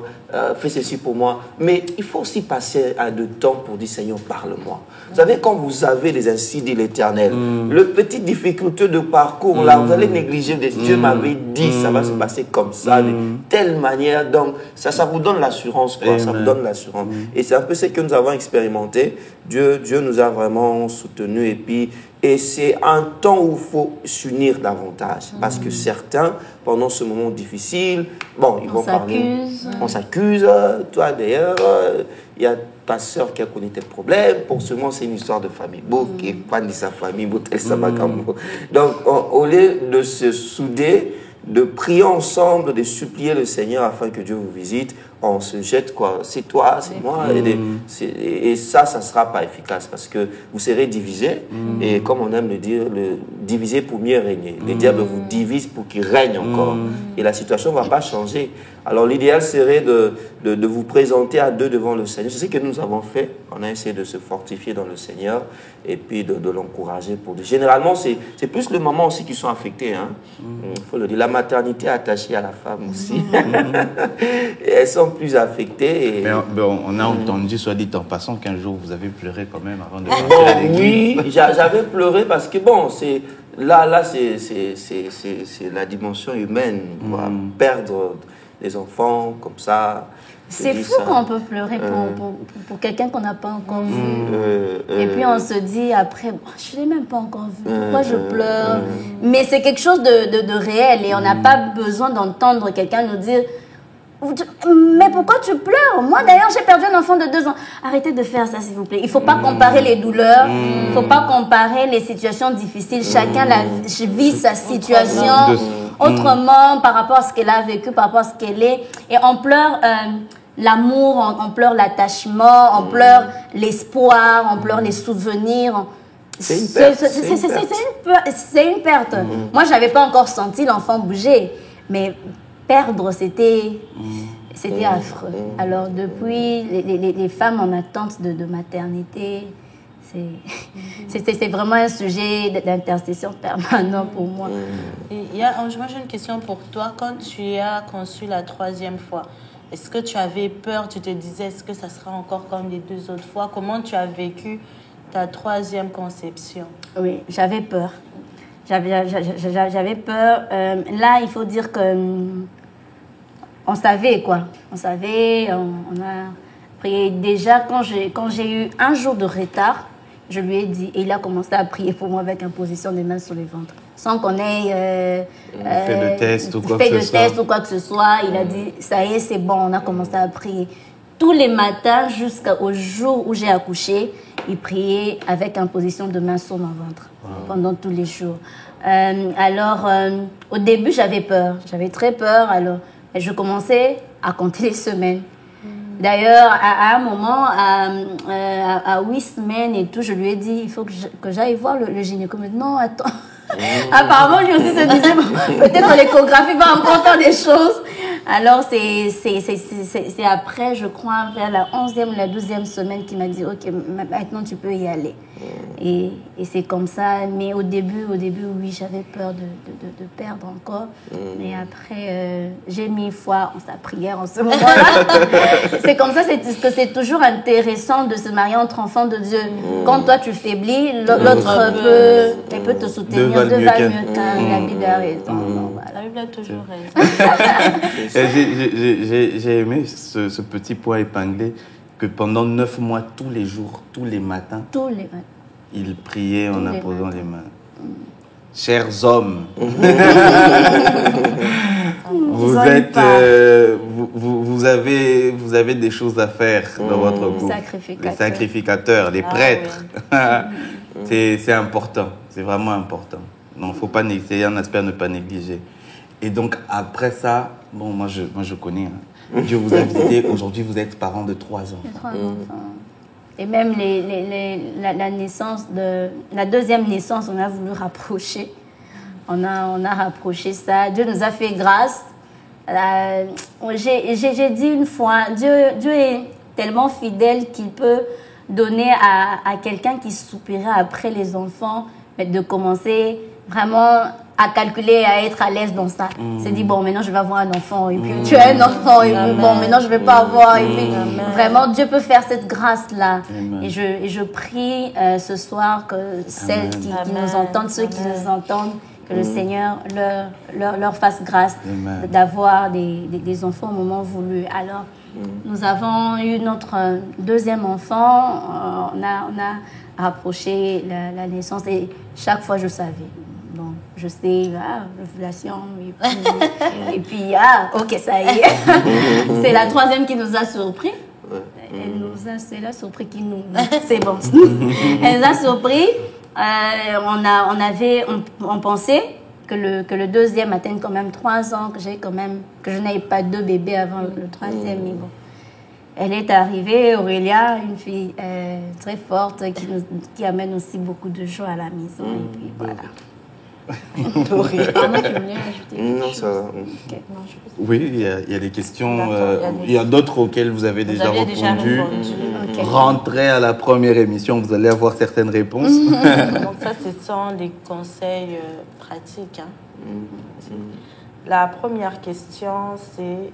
fais ceci pour moi. Mais il faut aussi passer de temps pour dire, Seigneur, parle-moi. Vous savez, quand vous avez les ainsi dit l'Éternel, le petit difficulté de parcours, là, vous allez négliger. Dieu m'avait dit, ça va se passer comme ça, de telle manière. Donc, ça vous donne l'assurance, quoi. Ça vous donne l'assurance. Et c'est un peu ce que nous avons expérimenté. Dieu nous a vraiment soutenus. Et c'est un temps où il faut s'unir davantage. Parce que certains, pendant ce moment difficile, bon, ils vont parler. On s'accuse. Toi, d'ailleurs, il y a ta soeur qui a connu tes problèmes. Pour ce moment, c'est une histoire de famille. Qui est fan de sa famille. Donc, au lieu de se souder, de prier ensemble, de supplier le Seigneur afin que Dieu vous visite, on se jette quoi, c'est toi, c'est moi, et ça sera pas efficace parce que vous serez divisés et comme on aime le dire, diviser pour mieux régner. Le diable vous divise pour qu'il règne encore et la situation va pas changer. Alors l'idéal serait de vous présenter à deux devant le Seigneur. C'est ce que nous avons fait. On a essayé de se fortifier dans le Seigneur et puis de l'encourager. Généralement, c'est plus le maman aussi qui sont affectés. Hein. Faut le dire. La maternité est attachée à la femme aussi. Et elles sont plus affectées. Et... Mais on a entendu, soit dit en passant, qu'un jour vous avez pleuré quand même avant de partir à l'église. Oui, j'avais pleuré parce que bon, c'est là c'est la dimension humaine. Perdre des enfants comme ça. C'est fou qu'on peut pleurer pour quelqu'un qu'on n'a pas encore vu. Et puis on se dit après, je ne l'ai même pas encore vu, pourquoi je pleure? Mais c'est quelque chose de réel et on n'a pas besoin d'entendre quelqu'un nous dire mais pourquoi tu pleures? Moi d'ailleurs j'ai perdu un enfant de 2 ans. Arrêtez de faire ça s'il vous plaît. Il ne faut pas comparer les douleurs, il ne faut pas comparer les situations difficiles. Chacun vit sa situation autrement par rapport à ce qu'elle a vécu, par rapport à ce qu'elle est. Et on pleure l'amour, on pleure l'attachement, on pleure l'espoir, on pleure les souvenirs. C'est une perte. C'est une perte. Moi, je n'avais pas encore senti l'enfant bouger. Mais perdre, c'était affreux. Alors, depuis, les femmes en attente de maternité, c'est vraiment un sujet d'intercession permanent pour moi. Moi, j'ai une question pour toi. Quand tu as conçu la 3e fois, est-ce que tu avais peur? Tu te disais, est-ce que ça sera encore comme les 2 autres fois? Comment tu as vécu ta 3e conception? Oui, j'avais peur. J'avais peur. Là, il faut dire que on savait quoi. On savait, on a prié. Déjà, quand j'ai eu un jour de retard, je lui ai dit, et il a commencé à prier pour moi avec imposition des mains sur le ventre. Sans qu'on ait fait de test ou quoi que ce soit. Il a dit, ça y est, c'est bon, on a commencé à prier. Tous les matins, jusqu'au jour où j'ai accouché, il priait avec imposition de mains sur mon ventre pendant tous les jours. Alors, au début, j'avais peur. J'avais très peur. Alors, je commençais à compter les semaines. D'ailleurs, à un moment, à 8 semaines et tout, je lui ai dit, il faut que j'aille voir le gynéco. Mais non, attends. Apparemment, lui aussi se disait, peut-être l'échographie va encore faire des choses. Alors, c'est après, je crois, vers la 11e ou la 12e semaine qu'il m'a dit, OK, maintenant tu peux y aller. Et c'est comme ça. Mais au début, oui, j'avais peur de perdre encore. Mais après, j'ai mis foi en sa prière en ce moment-là. C'est comme ça, c'est toujours intéressant de se marier entre enfants de Dieu. Quand toi, tu faiblis, l'autre peut te soutenir. Deux valent mieux qu'un. La Bible a raison. La Bible a toujours raison. J'ai aimé ce petit point épinglé que pendant 9 mois, tous les jours, tous les matins, il priait en imposant les mains. Chers hommes, vous avez des choses à faire dans votre couple. Les sacrificateurs, les prêtres. C'est important, c'est vraiment important. Non, faut pas négliger, c'est un aspect à ne pas négliger. Et donc après ça, bon, moi je connais. Dieu vous a visité. Aujourd'hui, vous êtes parents de 3 enfants. 3 enfants. Et même la naissance la 2e naissance, on a voulu rapprocher. On a rapproché ça. Dieu nous a fait grâce. J'ai dit une fois, Dieu est tellement fidèle qu'il peut donner à quelqu'un qui soupirait après les enfants, mais de commencer vraiment à calculer, à être à l'aise dans ça. C'est dit, bon, maintenant je vais avoir un enfant, et puis tu as un enfant, et puis bon, maintenant je ne vais pas avoir, et puis vraiment Dieu peut faire cette grâce-là. Et je prie ce soir que celles qui nous entendent, ceux qui nous entendent, que le Seigneur leur fasse grâce d'avoir des enfants au moment voulu. Alors, nous avons eu notre 2e enfant, on a rapproché la naissance, et chaque fois je savais. Bon, je sais, révélation, et puis, ok, ça y est. C'est la 3e qui nous a surpris. C'est la surprise qui nous... C'est bon. Elle nous a surpris. On pensait que le deuxième atteigne quand même 3 ans, que je n'avais pas 2 bébés avant le troisième. Mais bon. Elle est arrivée, Aurélia, une fille très forte qui amène aussi beaucoup de joie à la maison. Et puis voilà. Pardon, tu voulais ajouter Non, ça va. Okay. Oui, il y a des questions. Il y a d'autres auxquelles vous avez déjà répondu. Okay. Rentrez à la première émission, vous allez avoir certaines réponses. Donc ça, ce sont des conseils pratiques. Hein. La première question, c'est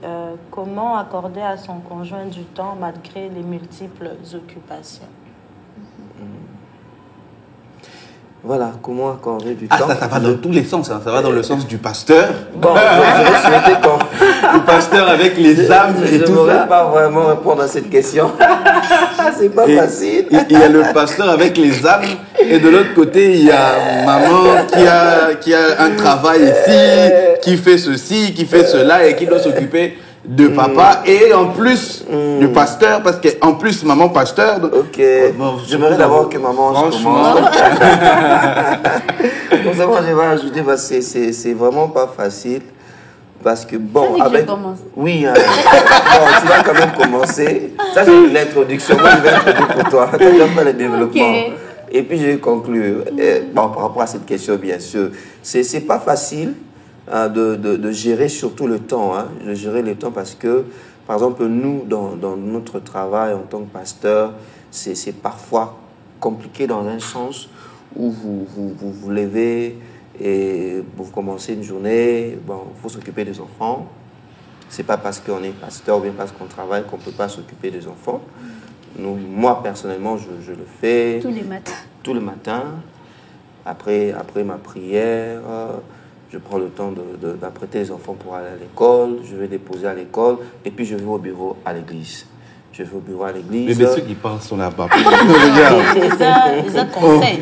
comment accorder à son conjoint du temps malgré les multiples occupations? Voilà, comment accorder du temps. Ça va dans tous les sens, hein. Ça va dans le sens du pasteur. Bon, je souhaitais qu'on... Du pasteur avec les âmes et tout ça. Je ne pourrais pas vraiment répondre à cette question. C'est pas facile. Il y a le pasteur avec les âmes et de l'autre côté, il y a maman qui a un travail ici, qui fait ceci, qui fait cela et qui doit s'occuper de papa et en plus du pasteur, parce qu'en plus maman pasteur. Ok, j'aimerais d'abord que maman commence. Pour ça, moi je vais ajouter, parce que c'est vraiment pas facile. Parce que bon, avec... Oui, hein. Bon, tu vas quand même commencer. Ça c'est l'introduction, moi je vais introduire pour toi. Tu vas faire le développement. Okay. Et puis je vais conclure. Bon, par rapport à cette question, bien sûr, c'est pas facile. De gérer surtout le temps, hein, de gérer le temps parce que, par exemple, nous, dans notre travail en tant que pasteur, c'est parfois compliqué dans un sens où vous levez et vous commencez une journée, bon, il faut s'occuper des enfants. C'est pas parce qu'on est pasteur ou bien parce qu'on travaille qu'on ne peut pas s'occuper des enfants. Moi, personnellement, je le fais. Tous les matins. Tous les matins. Après ma prière... je prends le temps d'apprêter les enfants pour aller à l'école, je vais déposer à l'école, et puis je vais au bureau à l'église. Je vais au bureau à l'église. Mais ceux qui parlent sont là-bas. Les autres conseils.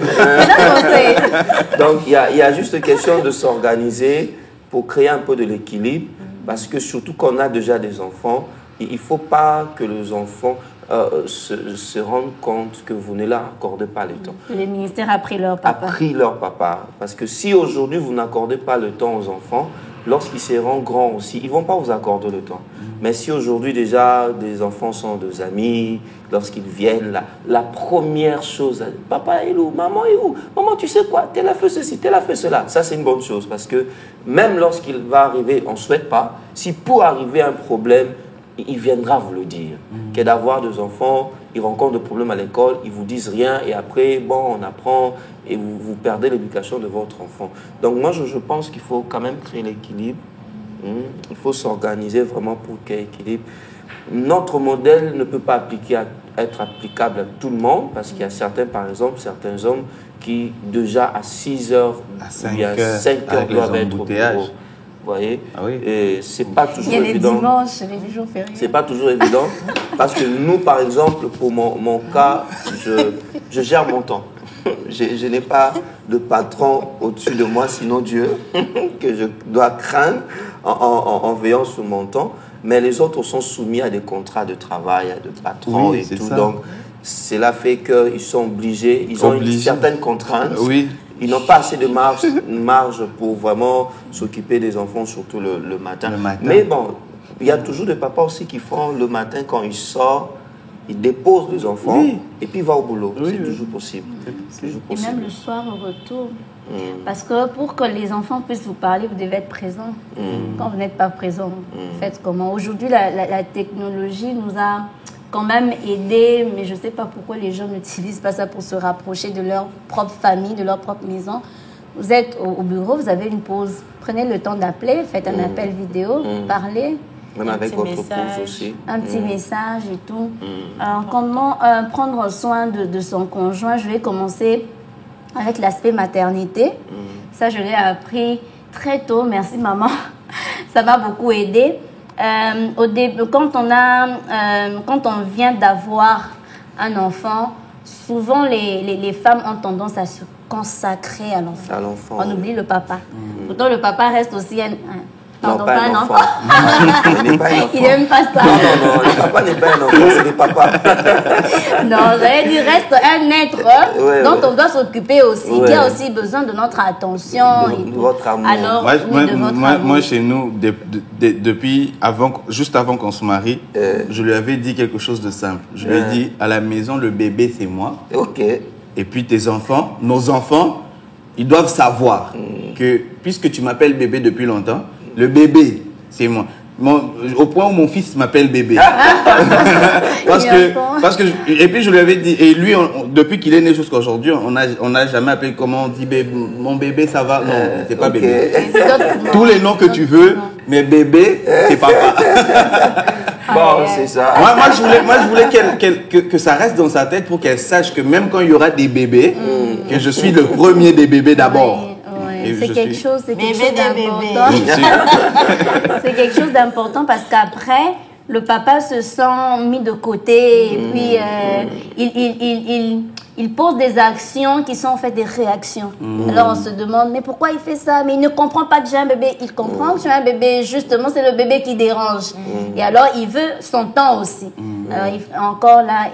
Donc, il y a juste question de s'organiser pour créer un peu de l'équilibre, parce que surtout qu'on a déjà des enfants, il ne faut pas que les enfants... se rendent compte que vous ne leur accordez pas le temps. Le ministère a pris leur papa. Parce que si aujourd'hui vous n'accordez pas le temps aux enfants, lorsqu'ils seront grands aussi, ils ne vont pas vous accorder le temps. Mais si aujourd'hui déjà des enfants sont des amis, lorsqu'ils viennent, la première chose, papa est où, maman est où, maman tu sais quoi, tel a fait ceci, tel a fait cela. Ça c'est une bonne chose parce que même lorsqu'il va arriver, on ne souhaite pas, si pour arriver un problème, il viendra vous le dire. Qu'est d'avoir des enfants, ils rencontrent des problèmes à l'école, ils vous disent rien et après, bon, on apprend et vous perdez l'éducation de votre enfant. Donc moi, je pense qu'il faut quand même créer l'équilibre. Il faut s'organiser vraiment pour qu'il y ait l'équilibre. Notre modèle ne peut pas être applicable à tout le monde parce qu'il y a certains, par exemple, certains hommes qui déjà à 6 heures, à 5 heures doivent être au bureau. Vous voyez, et c'est pas toujours évident. Il y a les dimanches, les jours fériés. C'est pas toujours évident parce que nous, par exemple, pour mon cas, je gère mon temps. Je n'ai pas de patron au-dessus de moi, sinon Dieu, que je dois craindre en veillant sur mon temps. Mais les autres sont soumis à des contrats de travail, à des patrons et tout. Ça. Donc, cela fait qu'ils sont obligés, ils ont une certaine contrainte. Oui. Ils n'ont pas assez de marge pour vraiment s'occuper des enfants, surtout le matin. Mais bon, il y a toujours des papas aussi qui font le matin quand ils sortent, ils déposent les enfants et puis ils vont au boulot. C'est toujours possible. Et même le soir au retour. Parce que pour que les enfants puissent vous parler, vous devez être présent. Quand vous n'êtes pas présent, faites comment? Aujourd'hui, la technologie nous a quand même aidé, mais je ne sais pas pourquoi les gens n'utilisent pas ça pour se rapprocher de leur propre famille, de leur propre maison. Vous êtes au bureau, vous avez une pause. Prenez le temps d'appeler, faites un appel vidéo, parlez. Même avec votre pause aussi. Un petit message et tout. Alors, comment prendre soin de son conjoint? Je vais commencer avec l'aspect maternité. Ça, je l'ai appris très tôt. Merci, maman. Ça m'a beaucoup aidé. Au début, quand on vient d'avoir un enfant, souvent les femmes ont tendance à se consacrer à l'enfant. On oublie le papa. Pourtant, le papa reste aussi Pardon, non, pas un enfant. Il n'est pas un enfant. Il n'aime pas ça. Non, le papa n'est pas un enfant, c'est le papa. Non, j'allais dire, reste un être dont on doit s'occuper aussi, qui a aussi besoin de notre attention. De votre amour. Alors, moi, chez nous, depuis, juste avant qu'on se marie, je lui avais dit quelque chose de simple. Je lui ai dit, à la maison, le bébé, c'est moi. Ok. Et puis tes enfants, nos enfants, ils doivent savoir que, puisque tu m'appelles bébé depuis longtemps, le bébé, c'est moi. Au point où mon fils m'appelle bébé. parce que et puis je lui avais dit, et lui, depuis qu'il est né jusqu'à aujourd'hui, on n'a jamais appelé comment on dit bébé, mon bébé, ça va. Non, c'est pas bébé. Tous les noms que tu veux, mais bébé, c'est papa. Bon, c'est ça. Moi, je voulais que ça reste dans sa tête pour qu'elle sache que même quand il y aura des bébés, que je suis le premier des bébés d'abord. C'est quelque chose d'important. C'est quelque chose d'important parce qu'après, le papa se sent mis de côté et puis il pose des actions qui sont en fait des réactions. Alors on se demande, mais pourquoi il fait ça? Mais il ne comprend pas que j'ai un bébé. Il comprend que j'ai un bébé, justement, c'est le bébé qui dérange. Et alors il veut son temps aussi. Alors, encore là,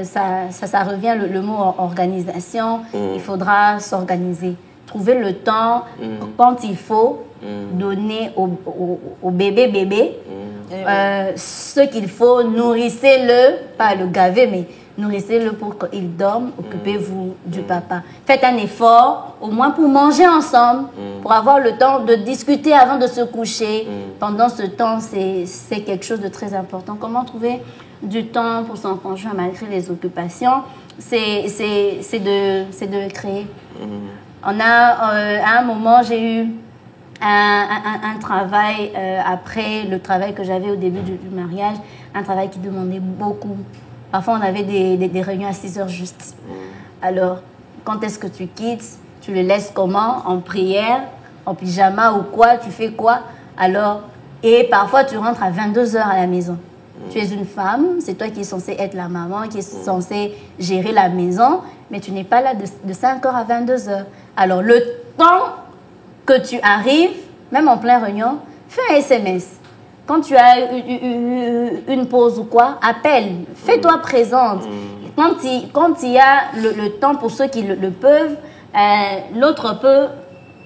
ça revient le mot organisation. Il faudra s'organiser. Trouver le temps quand il faut, donner au bébé ce qu'il faut, nourrissez-le, pas le gaver, mais nourrissez-le pour qu'il dorme, occupez-vous du papa. Faites un effort, au moins pour manger ensemble, pour avoir le temps de discuter avant de se coucher. Pendant ce temps, c'est quelque chose de très important. Comment trouver du temps pour son conjoint malgré les occupations? C'est de créer. On a, à un moment, j'ai eu un travail, après le travail que j'avais au début du mariage, un travail qui demandait beaucoup. Parfois, on avait des réunions à 6 heures juste. Alors, quand est-ce que tu quittes? Tu le laisses comment? En prière, en pyjama ou quoi? Tu fais quoi? Alors, et parfois, tu rentres à 22 heures à la maison. Tu es une femme, c'est toi qui es censée être la maman, qui est censée gérer la maison, mais tu n'es pas là de 5 heures à 22 heures. Alors, le temps que tu arrives, même en pleine réunion, fais un SMS. Quand tu as une pause ou quoi, appelle, fais-toi présente. Quand il y a le temps pour ceux qui le peuvent, l'autre peut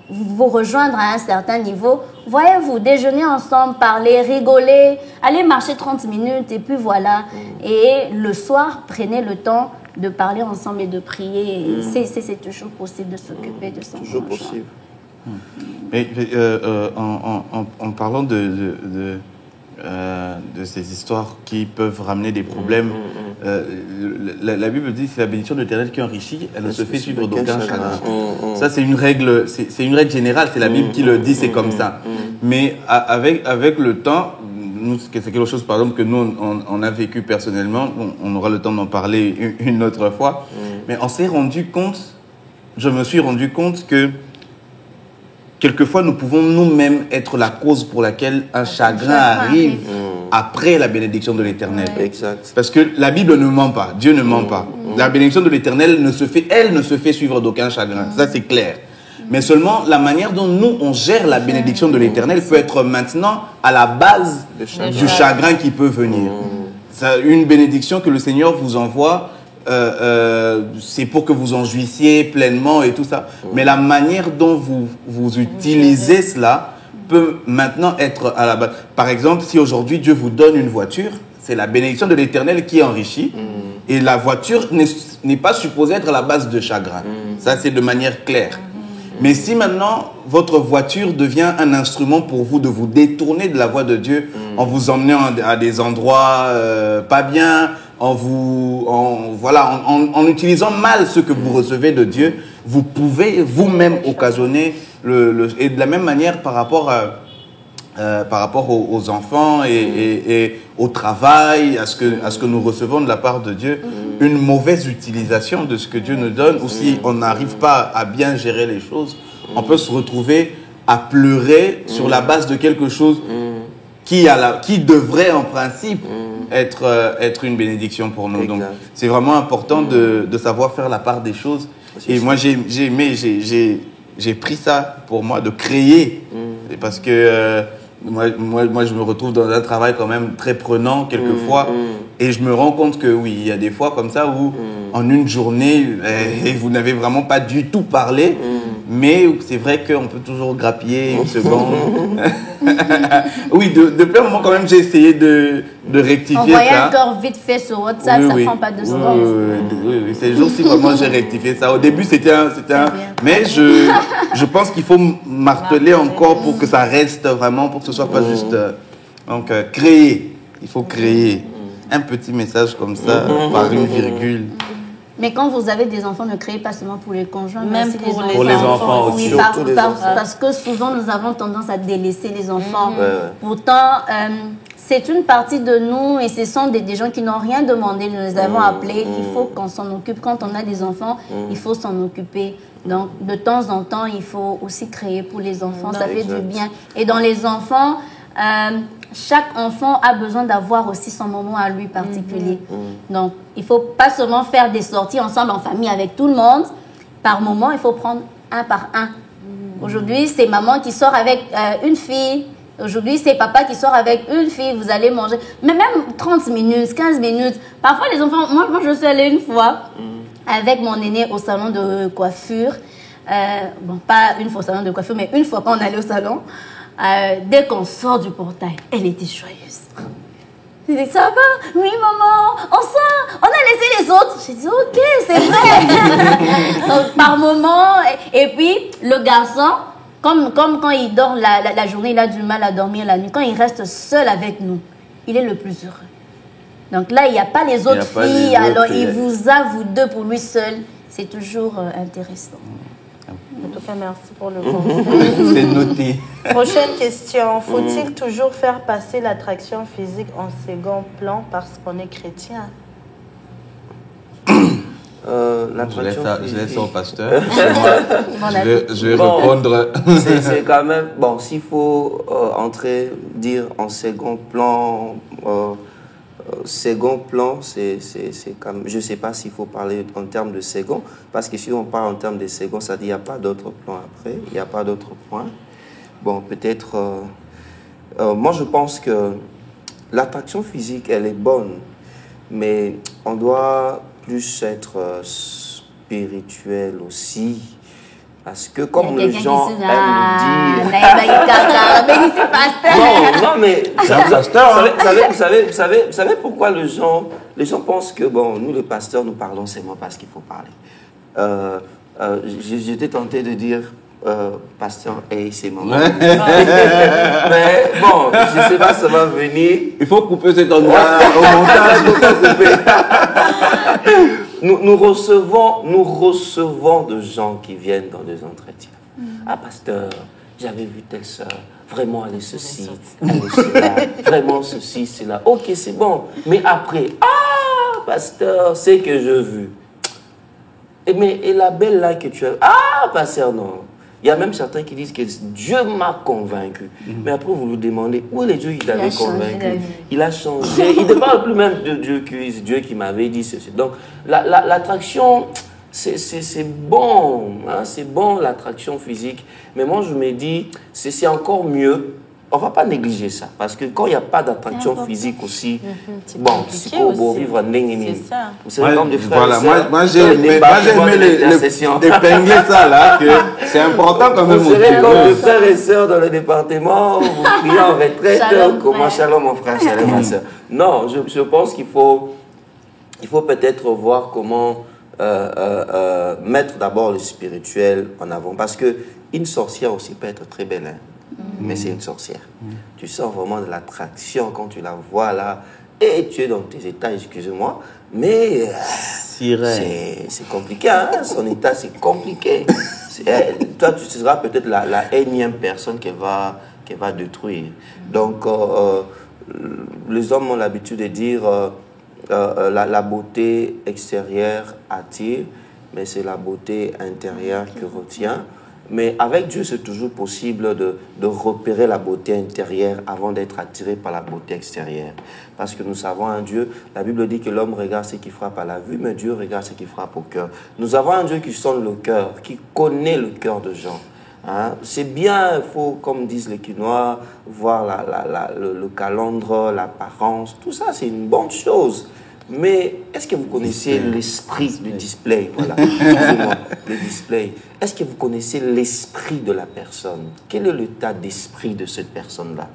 vous rejoindre à un certain niveau. Voyez-vous, déjeuner ensemble, parler, rigoler, aller marcher 30 minutes et puis voilà. Et le soir, prenez le temps de parler ensemble et de prier. C'est toujours possible de s'occuper de son Toujours conjoint. possible. Mais en parlant de ces histoires qui peuvent ramener des problèmes, la Bible dit que c'est la bénédiction de l'Éternel qui enrichit, elle ne se fait suivre d'aucun chagrin. Ça, c'est une règle générale, c'est la Bible qui le dit, c'est comme ça. Mais avec le temps, nous, c'est quelque chose, par exemple, que nous, on a vécu personnellement, on aura le temps d'en parler une autre fois, mais on s'est rendu compte, je me suis rendu compte que quelquefois, nous pouvons nous-mêmes être la cause pour laquelle un chagrin arrive après la bénédiction de l'Éternel. Exact. Parce que la Bible ne ment pas, Dieu ne ment pas. La bénédiction de l'Éternel ne se fait suivre d'aucun chagrin. Ça, c'est clair. Mais seulement, la manière dont nous, on gère la bénédiction de l'Éternel peut être maintenant à la base du chagrin qui peut venir. Une bénédiction que le Seigneur vous envoie, c'est pour que vous en jouissiez pleinement et tout ça. Mais la manière dont vous utilisez cela peut maintenant être à la base. Par exemple, si aujourd'hui Dieu vous donne une voiture, c'est la bénédiction de l'Éternel qui enrichit. Et la voiture n'est pas supposée être à la base de chagrin. Ça, c'est de manière claire. Mais si maintenant, votre voiture devient un instrument pour vous de vous détourner de la voie de Dieu, en vous emmenant à des endroits pas bien, en utilisant mal ce que vous recevez de Dieu, vous pouvez vous-même occasionner et de la même manière par rapport aux enfants et au travail, à ce que nous recevons de la part de Dieu, une mauvaise utilisation de ce que Dieu nous donne, ou si on n'arrive pas à bien gérer les choses, on peut se retrouver à pleurer sur la base de quelque chose qui devrait en principe être une bénédiction pour nous. Donc c'est vraiment important de savoir faire la part des choses. Et moi j'ai pris ça pour moi de créer, parce que moi, je me retrouve dans un travail quand même très prenant quelquefois. Et je me rends compte que oui, il y a des fois comme ça où en une journée, vous n'avez vraiment pas du tout parlé. Mais c'est vrai qu'on peut toujours grappiller une seconde. Oui, depuis un moment quand même, j'ai essayé de rectifier Envoyer ça. encore vite fait sur WhatsApp, ça prend pas 2 secondes. Oui. Ces jours-ci, vraiment, j'ai rectifié ça. Au début, c'était un... Mais je pense qu'il faut marteler encore pour que ça reste vraiment, pour que ce soit pas juste... Donc, créer. Il faut créer un petit message comme ça, par une virgule. Mais quand vous avez des enfants, ne créez pas seulement pour les conjoints, mais Même aussi pour les enfants aussi. Oui, Surtout les enfants. parce que souvent, nous avons tendance à délaisser les enfants. Pourtant, c'est une partie de nous et ce sont des gens qui n'ont rien demandé. Nous les avons appelés. Il faut qu'on s'en occupe. Quand on a des enfants, il faut s'en occuper. Donc, de temps en temps, il faut aussi créer pour les enfants. Ça fait du bien. Et dans les enfants... chaque enfant a besoin d'avoir aussi son moment à lui particulier. Donc, il ne faut pas seulement faire des sorties ensemble en famille avec tout le monde. Par moment, il faut prendre un par un. Aujourd'hui, c'est maman qui sort avec une fille. Aujourd'hui, c'est papa qui sort avec une fille. Vous allez manger. Mais même 30 minutes, 15 minutes. Parfois, les enfants... Moi, je suis allée une fois avec mon aîné au salon de coiffure. Bon, pas une fois au salon de coiffure, mais une fois quand on allait au salon. Dès qu'on sort du portail, elle était joyeuse. J'ai dit, ça va? Oui, maman, on sort, on a laissé les autres. J'ai dit, ok, c'est vrai. Donc, par moment, et puis, le garçon, comme quand il dort la journée, il a du mal à dormir la nuit. Quand il reste seul avec nous, il est le plus heureux. Donc là, il n'y a pas les autres filles, alors il vous a, vous deux, pour lui seul. C'est toujours intéressant. En tout cas, merci pour le conseil. C'est noté. Prochaine question. Faut-il toujours faire passer l'attraction physique en second plan parce qu'on est chrétien? Je laisse ça au pasteur. Je vais répondre. C'est quand même... Bon, s'il faut dire en second plan... second plan, c'est comme, je ne sais pas s'il faut parler en termes de second, parce que si on parle en termes de second, ça dit qu'il n'y a pas d'autre plan après, il n'y a pas d'autre point. Bon, peut-être... moi, je pense que l'attraction physique, elle est bonne, mais on doit plus être spirituel aussi. Parce que comme les gens aiment dire... Non, mais... Vous savez pourquoi les gens pensent que, bon, nous les pasteurs, nous parlons seulement parce qu'il faut parler. J'étais tenté de dire... pasteur, c'est maman. Mais bon, je ne sais pas si ça va venir. Il faut couper cet endroit au montage. Nous recevons de gens qui viennent dans des entretiens. Ah, pasteur, j'avais vu telle soeur, vraiment elle est ceci, elle est cela, vraiment ceci, cela. Ok, c'est bon. Mais après, ah, pasteur, c'est que je veux. Et la belle là que tu as, ah, pasteur, non. Il y a même certains qui disent que Dieu m'a convaincu. Mais après, vous lui demandez, où est le Dieu qui t'avait convaincu? Il a changé. Il ne parle plus même de Dieu qui m'avait dit ceci. Donc, l'attraction, c'est bon. Hein, c'est bon, l'attraction physique. Mais moi, je me dis, c'est encore mieux. On ne va pas négliger ça. Parce que quand il n'y a pas d'attraction physique aussi, bon, c'est pour vivre en nénéné. Vous savez, comme des frères et sœurs. Moi, j'ai aimé d'épingler ça, là, que c'est important quand même. Vous serez comme des frères et sœurs dans le département, vous priez en retraite, comment shalom mon frère, shalom ma sœur. Non, je pense qu'il faut peut-être voir comment mettre d'abord le spirituel en avant. Parce qu'une sorcière aussi peut être très belle, hein. Mais c'est une sorcière. Tu sens vraiment de l'attraction quand tu la vois là, et tu es dans tes états, excusez-moi, mais c'est compliqué, hein? Son état c'est compliqué. Toi tu seras peut-être la énième personne qu'elle va détruire. Donc les hommes ont l'habitude de dire la beauté extérieure attire, mais c'est la beauté intérieure qui retient. Mais avec Dieu, c'est toujours possible de repérer la beauté intérieure avant d'être attiré par la beauté extérieure. Parce que nous savons un Dieu, la Bible dit que l'homme regarde ce qui frappe à la vue, mais Dieu regarde ce qui frappe au cœur. Nous avons un Dieu qui sonde le cœur, qui connaît le cœur de gens. Hein? C'est bien, il faut, comme disent les Quinois, voir le calendre, l'apparence, tout ça, c'est une bonne chose. Mais est-ce que vous connaissez l'esprit du display? Voilà, excusez-moi, le display. Est-ce que vous connaissez l'esprit de la personne? Quel est l'état d'esprit de cette personne-là?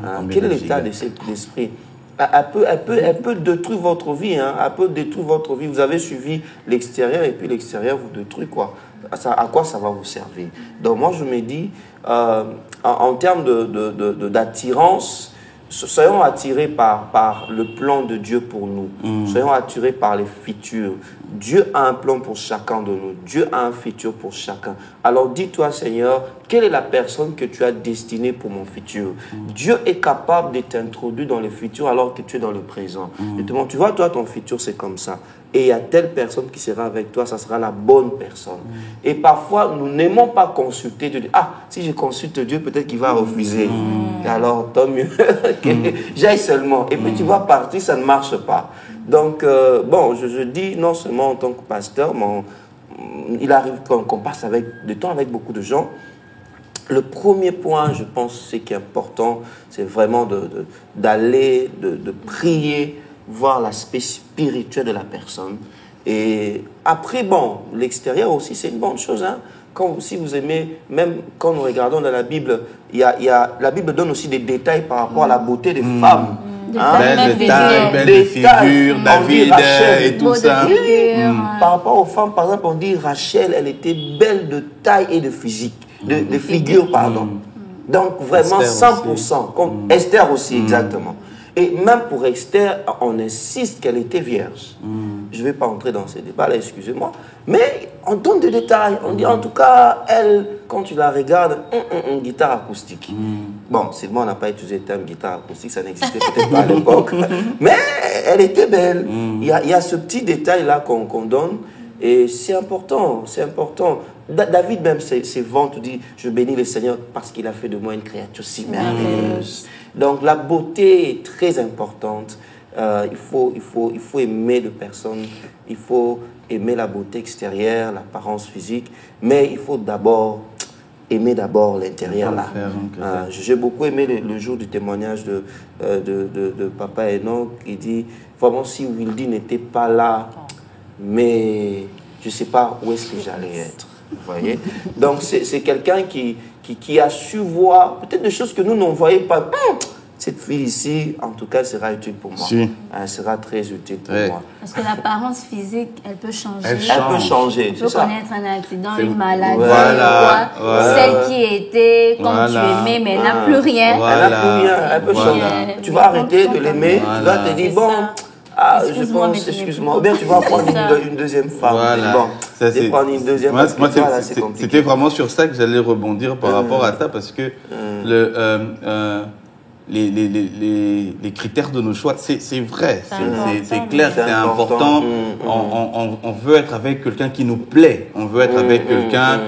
Hein? Quel est l'état de cet esprit? Elle peut détruire votre vie, hein? Elle peut détruire votre vie. Vous avez suivi l'extérieur et puis l'extérieur vous détruit, quoi. À quoi ça va vous servir? Donc moi, je me dis, en termes d'attirance, soyons attirés par le plan de Dieu pour nous. Soyons attirés par les futurs. Dieu a un plan pour chacun de nous. Dieu a un futur pour chacun. Alors dis-toi, Seigneur, quelle est la personne que tu as destinée pour mon futur? Dieu est capable de t'introduire dans le futur alors que tu es dans le présent. Et te montre, tu vois, toi, ton futur, c'est comme ça. Et il y a telle personne qui sera avec toi, ça sera la bonne personne. Et parfois, nous n'aimons pas consulter Dieu. Ah, si je consulte Dieu, peut-être qu'il va refuser. Alors, tant mieux que j'aille seulement. Et puis, tu vas partir, ça ne marche pas. Donc, bon, je dis non seulement en tant que pasteur, mais il arrive qu'on passe du temps avec beaucoup de gens. Le premier point, je pense, c'est qui est important, c'est vraiment d'aller, de prier, voir l'aspect spirituel de la personne. Et après, bon, l'extérieur aussi, c'est une bonne chose. Hein? Si vous aimez, même quand nous regardons dans la Bible, la Bible donne aussi des détails par rapport à la beauté des femmes. Belle de figure, David et tout ça. Par rapport aux femmes, par exemple, on dit Rachel, elle était belle de taille et de physique, de figure, pardon. Donc vraiment Esther 100%, aussi. Comme Esther aussi, exactement. Et même pour Esther, on insiste qu'elle était vierge. Je ne vais pas entrer dans ces débats-là, excusez-moi. Mais on donne des détails. On dit, en tout cas, elle, quand tu la regardes, guitare acoustique. Bon, seulement on n'a pas utilisé le terme guitare acoustique, ça n'existait peut-être pas à l'époque. Mais elle était belle. Il y a ce petit détail-là qu'on donne. Et c'est important, c'est important. David même, ses ventes, dit, je bénis le Seigneur parce qu'il a fait de moi une créature si merveilleuse. Donc la beauté est très importante. Il faut aimer les personnes, il faut aimer la beauté extérieure, l'apparence physique, mais il faut aimer d'abord l'intérieur là. J'ai beaucoup aimé le jour du témoignage de Papa Enoch. Il dit vraiment si Wildy n'était pas là, mais je ne sais pas où est-ce que j'allais être. Vous voyez? Donc c'est quelqu'un qui a su voir peut-être des choses que nous n'en voyons pas. Cette fille ici, en tout cas, elle sera utile pour moi. Si. Elle sera très utile pour moi. Parce que l'apparence physique, elle peut changer. Elle peut changer. Tu peux connaître un accident, une maladie, voilà. Celle qui était, comme tu aimais, mais elle n'a plus rien. Elle n'a plus rien, elle peut changer. Tu vas arrêter de l'aimer, tu vas te dire, bon... Ah, je pense, excuse-moi. Ou bien tu vas prendre une deuxième femme. Voilà. Bon, c'est prendre une deuxième femme. C'était vraiment sur ça que j'allais rebondir par rapport à ça, parce que les critères de nos choix, c'est vrai, c'est clair, c'est important. On veut être avec quelqu'un qui nous plaît, on veut être avec quelqu'un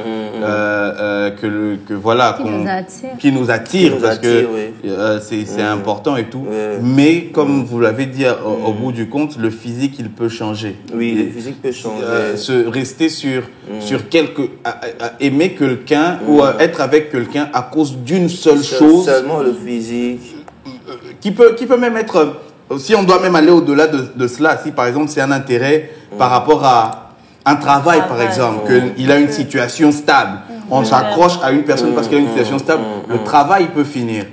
qui nous attire, parce que c'est important et tout. Mais comme vous l'avez dit, au bout du compte, le physique, il peut changer. Oui, le physique peut changer. Rester sur aimer quelqu'un ou être avec quelqu'un à cause d'une seule chose. Seulement le physique. Qui peut même être, si on doit même aller au-delà de cela, si par exemple c'est un intérêt par rapport à un travail par exemple, qu'il a une situation stable, on s'accroche à une personne parce qu'il a une situation stable, le travail peut finir.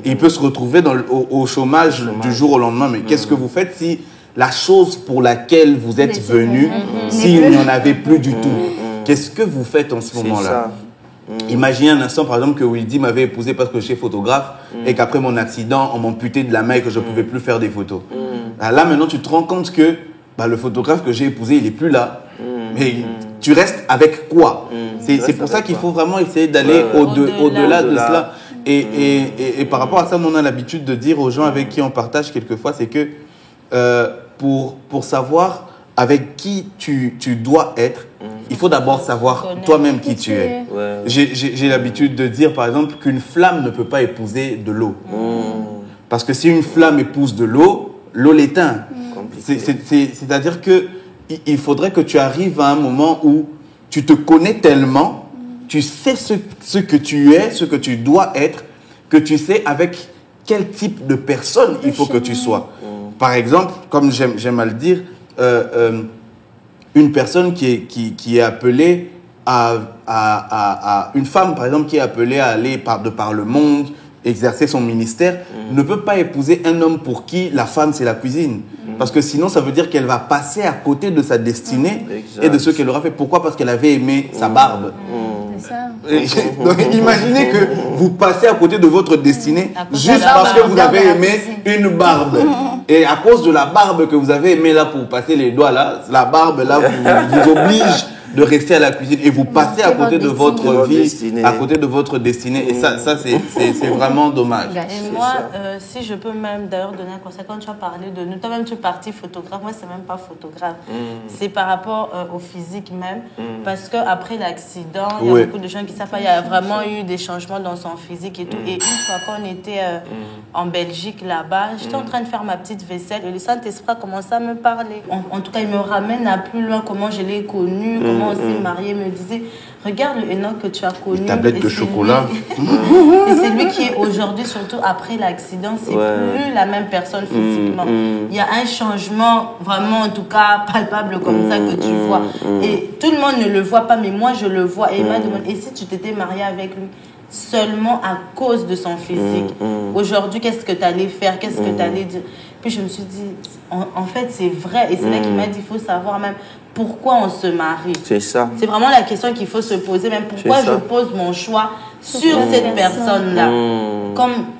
Il peut se retrouver au chômage du jour au lendemain. Mais qu'est-ce que vous faites si la chose pour laquelle vous êtes venu, s'il n'y en avait plus du tout? Qu'est-ce que vous faites en ce moment-là? Imaginez un instant, par exemple, que Wildy m'avait épousé parce que je suis photographe et qu'après mon accident, on m'amputait de la main et que je ne pouvais plus faire des photos. Là, maintenant, tu te rends compte que le photographe que j'ai épousé, il n'est plus là. Mais tu restes avec quoi? C'est pour ça qu'il faut vraiment essayer d'aller au-delà de cela. Et par rapport à ça, on a l'habitude de dire aux gens avec qui on partage quelquefois, c'est que pour savoir avec qui tu dois être, il faut d'abord savoir toi-même qui tu es. J'ai l'habitude de dire, par exemple, qu'une flamme ne peut pas épouser de l'eau. Parce que si une flamme épouse de l'eau, l'eau l'éteint. C'est-à-dire qu'il faudrait que tu arrives à un moment où tu te connais tellement tu sais ce que tu es, ce que tu dois être, que tu sais avec quel type de personne il faut que tu sois. Par exemple, comme j'aime à le dire, une personne qui est appelée à une femme, par exemple, qui est appelée à aller de par le monde, exercer son ministère, ne peut pas épouser un homme pour qui la femme, c'est la cuisine. Parce que sinon, ça veut dire qu'elle va passer à côté de sa destinée et de ce qu'elle aura fait. Pourquoi? Parce qu'elle avait aimé sa barbe. Donc, imaginez que vous passez à côté de votre destinée juste parce que vous avez aimé une barbe. Et à cause de la barbe que vous avez aimé là pour passer les doigts là, la barbe là vous oblige de rester à la cuisine et vous passez à côté de votre vie, à côté de votre destinée. Et ça c'est vraiment dommage. Et moi, si je peux même d'ailleurs donner un conseil, quand tu as parlé de nous, toi-même tu es parti photographe, moi c'est même pas photographe. C'est par rapport au physique même, parce qu'après l'accident, il y a beaucoup de gens qui savent pas, il y a vraiment eu des changements dans son physique et tout. Et une fois qu'on était en Belgique là-bas, j'étais en train de faire ma petite vaisselle et le Saint-Esprit a commencé à me parler. En tout cas, il me ramène à plus loin, comment je l'ai connu, comment on s'est marié, me disait, regarde le Enoch que tu as connu. Une tablette de chocolat. Et c'est lui qui est aujourd'hui, surtout après l'accident, c'est plus la même personne physiquement. Il y a un changement vraiment, en tout cas, palpable comme ça que tu vois. Et tout le monde ne le voit pas, mais moi je le vois. Et il m'a demandé, et si tu t'étais mariée avec lui seulement à cause de son physique, aujourd'hui, qu'est-ce que tu allais faire? Qu'est-ce que tu allais dire? Puis je me suis dit, en fait, c'est vrai. Et c'est là qu'il m'a dit, il faut savoir même pourquoi on se marie. C'est ça. C'est vraiment la question qu'il faut se poser, même pourquoi je pose mon choix sur cette personne-là.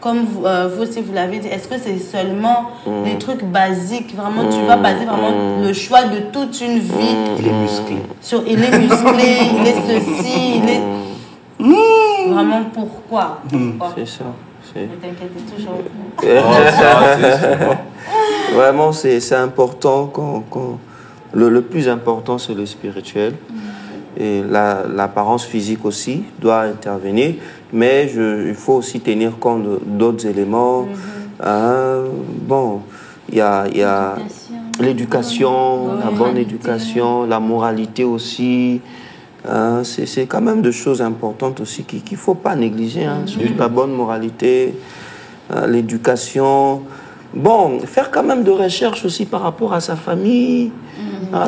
Comme vous aussi, vous l'avez dit, est-ce que c'est seulement des trucs basiques? Vraiment, tu vas baser vraiment le choix de toute une vie. Il est musclé. Il est musclé, il est ceci, il est... Vraiment, pourquoi? C'est ça. Ne t'inquiète toujours. Vraiment, c'est important. Le plus important, c'est le spirituel. Et l'apparence physique aussi doit intervenir. Mais il faut aussi tenir compte d'autres éléments. Bon, il y a l'éducation, la bonne éducation, la moralité aussi. C'est quand même des choses importantes aussi qu'il ne faut pas négliger. Surtout la bonne moralité, l'éducation. Bon, faire quand même de recherches aussi par rapport à sa famille.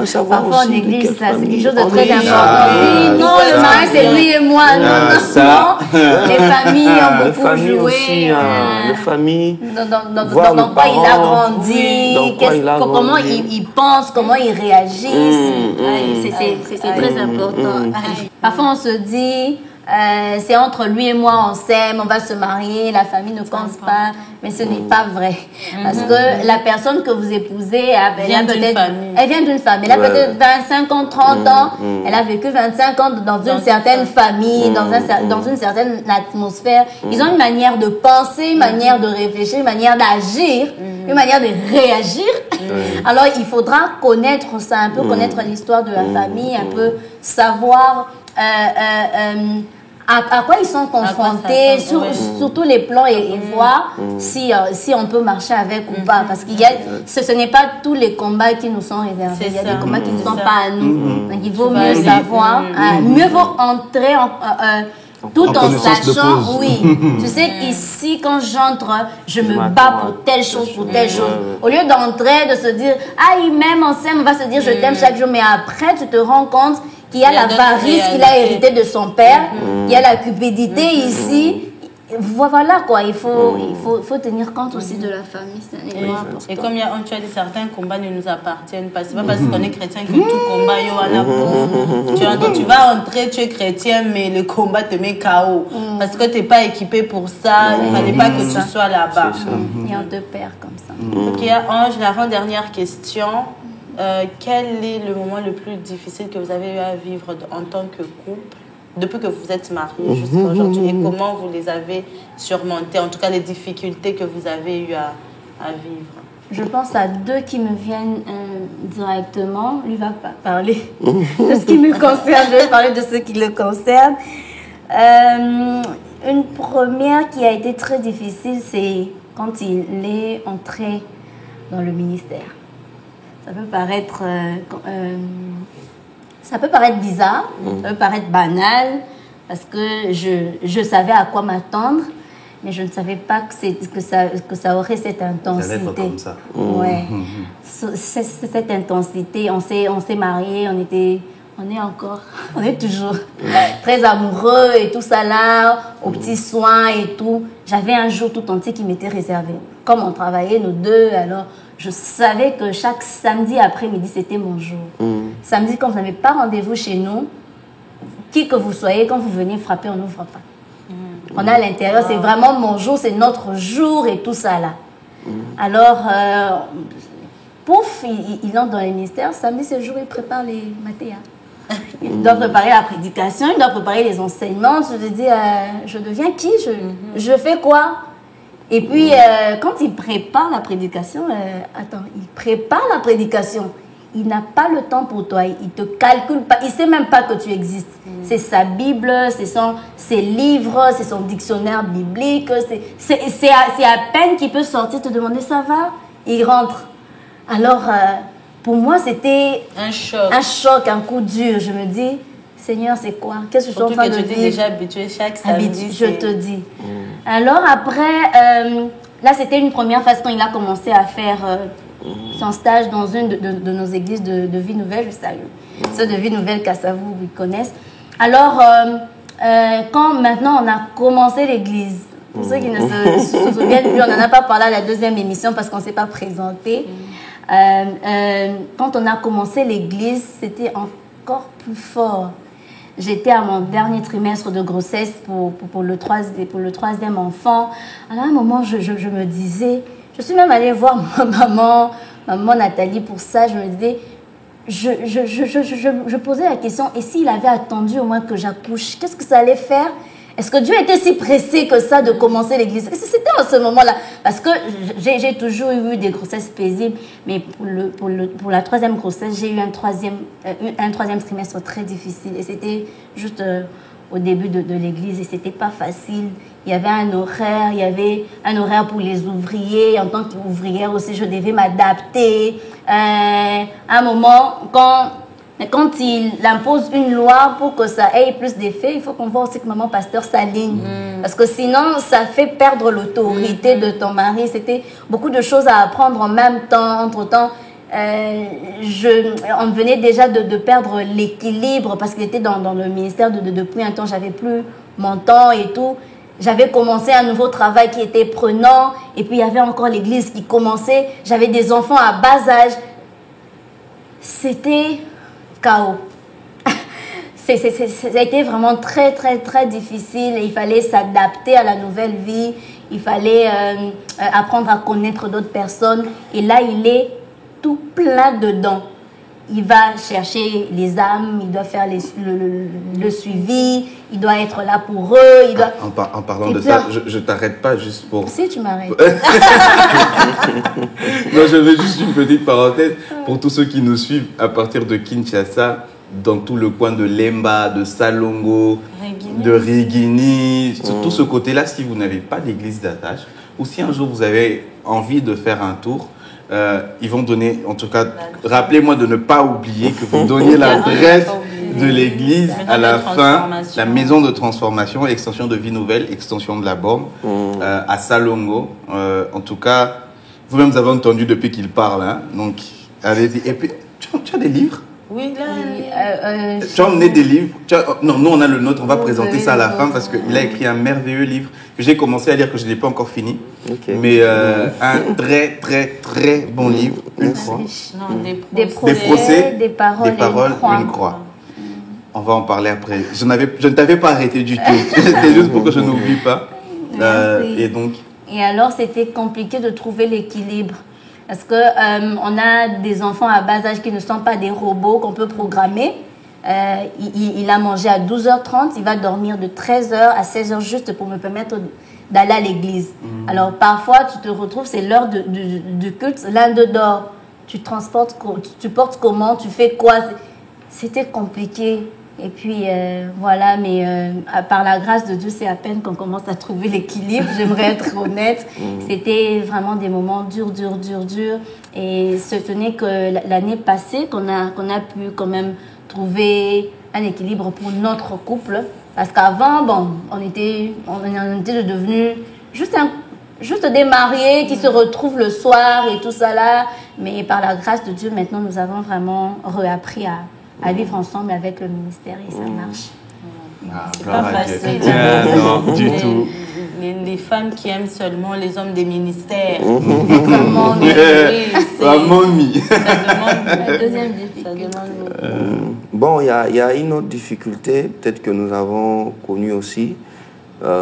Savoir parfois aussi on néglige ça, c'est quelque chose de on très néglige important. Oui, non, le mariage c'est lui et moi. Non, les familles ont beaucoup joué. Aussi, les familles. Dans quoi il a grandi, comment il pense, comment il réagit. C'est très important. Parfois on se dit, c'est entre lui et moi, on s'aime, on va se marier, la famille ne pense pas, mais ce n'est pas vrai. Parce que la personne que vous épousez, elle vient d'une famille. Elle a peut-être 25 ans, 30 ans, elle a vécu 25 ans dans une certaine famille, dans une certaine atmosphère. Ils ont une manière de penser, une manière de réfléchir, une manière d'agir, une manière de réagir. Alors il faudra connaître ça, un peu connaître l'histoire de la famille, un peu savoir à quoi ils sont confrontés sur tous les plans et voir si on peut marcher avec ou pas. Parce qu'il y a, ce n'est pas tous les combats qui nous sont réservés. Il y a des combats qui ne sont pas à nous. Donc il vaut mieux savoir, mieux vaut entrer tout en sachant, oui. Tu sais, ici, quand j'entre, je me bats pour telle chose, pour telle chose. Au lieu d'entrer, de se dire, il m'aime, on s'aime, on va se dire, je t'aime chaque jour. Mais après, tu te rends compte qu'il y a l'avarice qu'il a hérité de son père, il y a la cupidité ici. Voilà quoi, il faut tenir compte aussi de la famille. Et comme tu as dit, certains combats ne nous appartiennent pas. C'est pas parce qu'on est chrétien que tout combat est à la pauvre. Tu vas entrer, tu es chrétien, mais le combat te met KO. Parce que tu n'es pas équipé pour ça. Il ne fallait pas que tu sois là-bas. Et on te perd comme ça. Ok, Ange, l'avant-dernière question. Quel est le moment le plus difficile que vous avez eu à vivre en tant que couple depuis que vous êtes mariés jusqu'à aujourd'hui, et comment vous les avez surmontés, en tout cas les difficultés que vous avez eu à vivre? Je pense à deux qui me viennent directement. Lui va parler de ce qui me concerne, je vais parler de ce qui le concerne. Une première qui a été très difficile, c'est quand il est entré dans le ministère. Ça peut paraître bizarre, ça peut paraître banal, parce que je savais à quoi m'attendre, mais je ne savais pas que ça aurait cette intensité. Ça allait être comme ça. Ouais. Cette intensité. On s'est mariés, on est toujours très amoureux et tout ça là, aux petits soins et tout. J'avais un jour tout entier qui m'était réservé. Comme on travaillait nous deux, alors je savais que chaque samedi après-midi, c'était mon jour. Samedi, quand vous n'avez pas rendez-vous chez nous, qui que vous soyez, quand vous venez frapper, on n'ouvre pas. On est à l'intérieur, c'est vraiment mon jour, c'est notre jour et tout ça là. Alors, pouf, il entre dans les ministères. Samedi, ce jour, il prépare les matéas. Il doit préparer la prédication, il doit préparer les enseignements. Je lui dis, je deviens qui? Je fais quoi? Et puis, quand il prépare la prédication, il prépare la prédication. Il n'a pas le temps pour toi, il ne te calcule pas, il ne sait même pas que tu existes. C'est sa Bible, ses livres, c'est son dictionnaire biblique. C'est à peine qu'il peut sortir, te demander ça va, il rentre. Alors, pour moi, c'était un choc, un coup dur. Je me dis, Seigneur, c'est quoi? Qu'est-ce que je suis en train de vivre? Tu es déjà habitué chaque samedi. Je te dis. Alors après, là, c'était une première phase quand il a commencé à faire son stage dans une de nos églises de Vie Nouvelle. Je salue ceux de Vie Nouvelle, Kassavou, ils connaissent. Alors, quand maintenant on a commencé l'église, pour ceux qui ne se souviennent plus, on n'en a pas parlé à la deuxième émission parce qu'on ne s'est pas présenté. Quand on a commencé l'église, c'était encore plus fort. J'étais à mon dernier trimestre de grossesse pour le troisième enfant. Alors à un moment, je me disais, je suis même allée voir maman Nathalie pour ça. Je me disais, je posais la question, et s'il avait attendu au moins que j'accouche, qu'est-ce que ça allait faire? Est-ce que Dieu était si pressé que ça de commencer l'église? C'était en ce moment-là. Parce que j'ai toujours eu des grossesses paisibles, mais pour la troisième grossesse, j'ai eu un troisième trimestre très difficile. Et c'était juste au début de l'église, et c'était pas facile. Il y avait un horaire pour les ouvriers. En tant qu'ouvrière aussi, je devais m'adapter. À un moment, quand il impose une loi pour que ça ait plus d'effet, il faut qu'on voit aussi que maman pasteur s'aligne. Parce que sinon, ça fait perdre l'autorité de ton mari. C'était beaucoup de choses à apprendre en même temps. Entre-temps, on venait déjà de perdre l'équilibre parce qu'il était dans le ministère depuis un temps. J'avais plus mon temps et tout. J'avais commencé un nouveau travail qui était prenant. Et puis, il y avait encore l'église qui commençait. J'avais des enfants à bas âge. C'était chaos. Ça a été vraiment très, très, très difficile. Il fallait s'adapter à la nouvelle vie. Il fallait apprendre à connaître d'autres personnes. Et là, il est tout plein dedans. Il va chercher les âmes, il doit faire le suivi, il doit être là pour eux. En parlant de ça, je ne t'arrête pas juste pour... Si, tu m'arrêtes. Non, je veux juste une petite parenthèse pour tous ceux qui nous suivent à partir de Kinshasa, dans tout le coin de Lemba, de Salongo, de Rigini, tout ce côté-là, si vous n'avez pas d'église d'attache, ou si un jour vous avez envie de faire un tour, ils vont donner, en tout cas, rappelez-moi de ne pas oublier que vous donniez l'adresse de l'église à la fin, la maison de transformation, extension de Vie Nouvelle, extension de la borne, à Salongo. En tout cas, vous-même, vous avez entendu depuis qu'il parle, hein, donc allez-y. Et puis, tu as des livres? Oui, là. Tu as emmené des livres? Non, nous on a le nôtre, on va présenter ça à la fin parce qu'il a écrit un merveilleux livre que j'ai commencé à lire, que je n'ai pas encore fini. Okay. Mais un très, très, très bon livre. Une croix. Des procès, des paroles, une croix. On va en parler après. Je ne t'avais pas arrêté du tout. C'était juste pour que je n'oublie pas. Et alors, c'était compliqué de trouver l'équilibre. Parce qu'on a des enfants à bas âge qui ne sont pas des robots qu'on peut programmer. Il a mangé à 12h30, il va dormir de 13h à 16h juste pour me permettre d'aller à l'église. Alors parfois, tu te retrouves, c'est l'heure du culte, l'un d'eux dort. Tu portes comment, tu fais quoi? C'était compliqué. Et puis voilà, mais par la grâce de Dieu, c'est à peine qu'on commence à trouver l'équilibre, j'aimerais être honnête. C'était vraiment des moments durs. Et ce n'est que l'année passée qu'on a pu quand même trouver un équilibre pour notre couple. Parce qu'avant, bon, on était devenus juste des mariés qui se retrouvent le soir et tout ça là. Mais par la grâce de Dieu, maintenant, nous avons vraiment réappris à vivre ensemble avec le ministère et ça marche. C'est pas facile. Non, du tout. Les femmes qui aiment seulement les hommes des ministères. Vraiment, Ça demande la deuxième difficulté. Bon, il y a une autre difficulté, peut-être que nous avons connue aussi.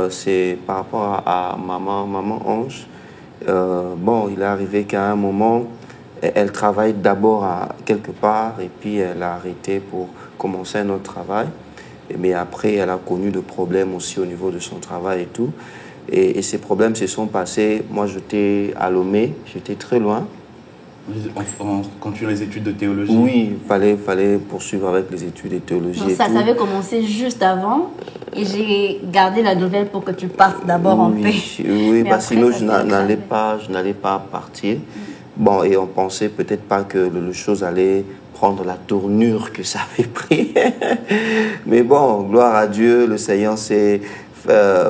C'est par rapport à maman Ange. Bon, il est arrivé qu'à un moment, elle travaille d'abord quelque part et puis elle a arrêté pour commencer un autre travail. Mais après, elle a connu des problèmes aussi au niveau de son travail et tout. Et ces problèmes se sont passés. Moi, j'étais à Lomé, j'étais très loin. On continue les études de théologie. Oui, il fallait poursuivre avec les études de théologie. Donc, ça avait commencé juste avant et j'ai gardé la nouvelle pour que tu partes d'abord en paix. Oui, parce que sinon je n'allais pas partir. Bon, et on pensait peut-être pas que les choses allaient prendre la tournure que ça avait pris. Mais bon, gloire à Dieu, le Seigneur s'est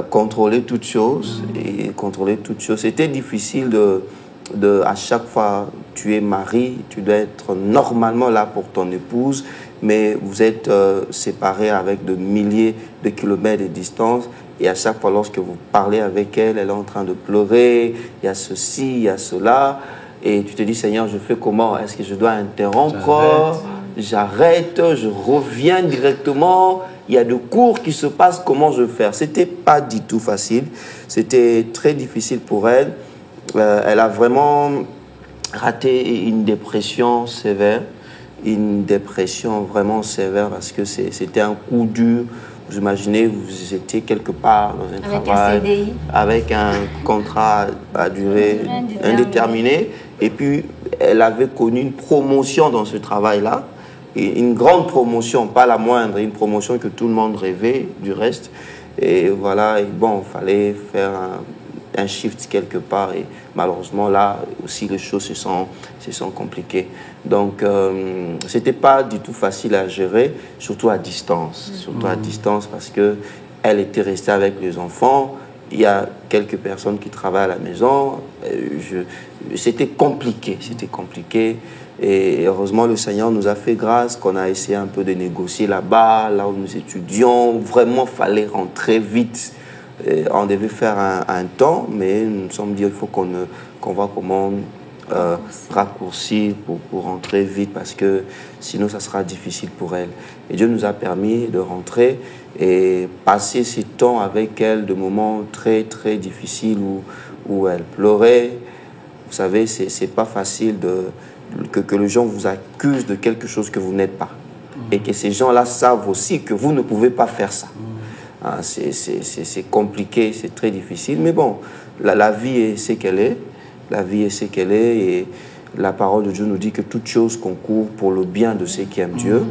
contrôler toutes choses. Et contrôler toutes choses. C'était difficile à chaque fois tu es marié, tu dois être normalement là pour ton épouse, mais vous êtes séparés avec de milliers de kilomètres de distance. Et à chaque fois, lorsque vous parlez avec elle, elle est en train de pleurer, il y a ceci, il y a cela. Et tu te dis, Seigneur, je fais comment? Est-ce que je dois interrompre? J'arrête, je reviens directement. Il y a des cours qui se passent, comment je vais faire? C'était pas du tout facile. C'était très difficile pour elle. Elle a vraiment raté une dépression sévère. Une dépression vraiment sévère parce que c'était un coup dur. Vous imaginez, vous étiez quelque part dans un travail, un CDI, avec un contrat à durée indéterminée. Et puis, elle avait connu une promotion dans ce travail-là. Et une grande promotion, pas la moindre, une promotion que tout le monde rêvait du reste. Et voilà, et bon, il fallait faire un shift quelque part. Et malheureusement, là aussi, les choses se sont compliquées. Donc, c'était pas du tout facile à gérer, surtout à distance. Surtout à distance parce qu'elle était restée avec les enfants. Il y a quelques personnes qui travaillent à la maison. C'était compliqué, Et heureusement, le Seigneur nous a fait grâce, qu'on a essayé un peu de négocier là-bas, là où nous étudions. Vraiment, il fallait rentrer vite. On devait faire un temps, mais nous nous sommes dit qu'il faut qu'on voit comment raccourcir pour rentrer vite, parce que sinon, ça sera difficile pour elle. Et Dieu nous a permis de rentrer et passer ces temps avec elle, de moments très, très difficiles où elle pleurait. Vous savez, c'est pas facile que les gens vous accusent de quelque chose que vous n'êtes pas. Et que ces gens-là savent aussi que vous ne pouvez pas faire ça. Hein, c'est compliqué, c'est très difficile. Mais bon, la vie est ce qu'elle est. La vie est ce qu'elle est. Et la parole de Dieu nous dit que toute chose concourt pour le bien de ceux qui aiment Dieu.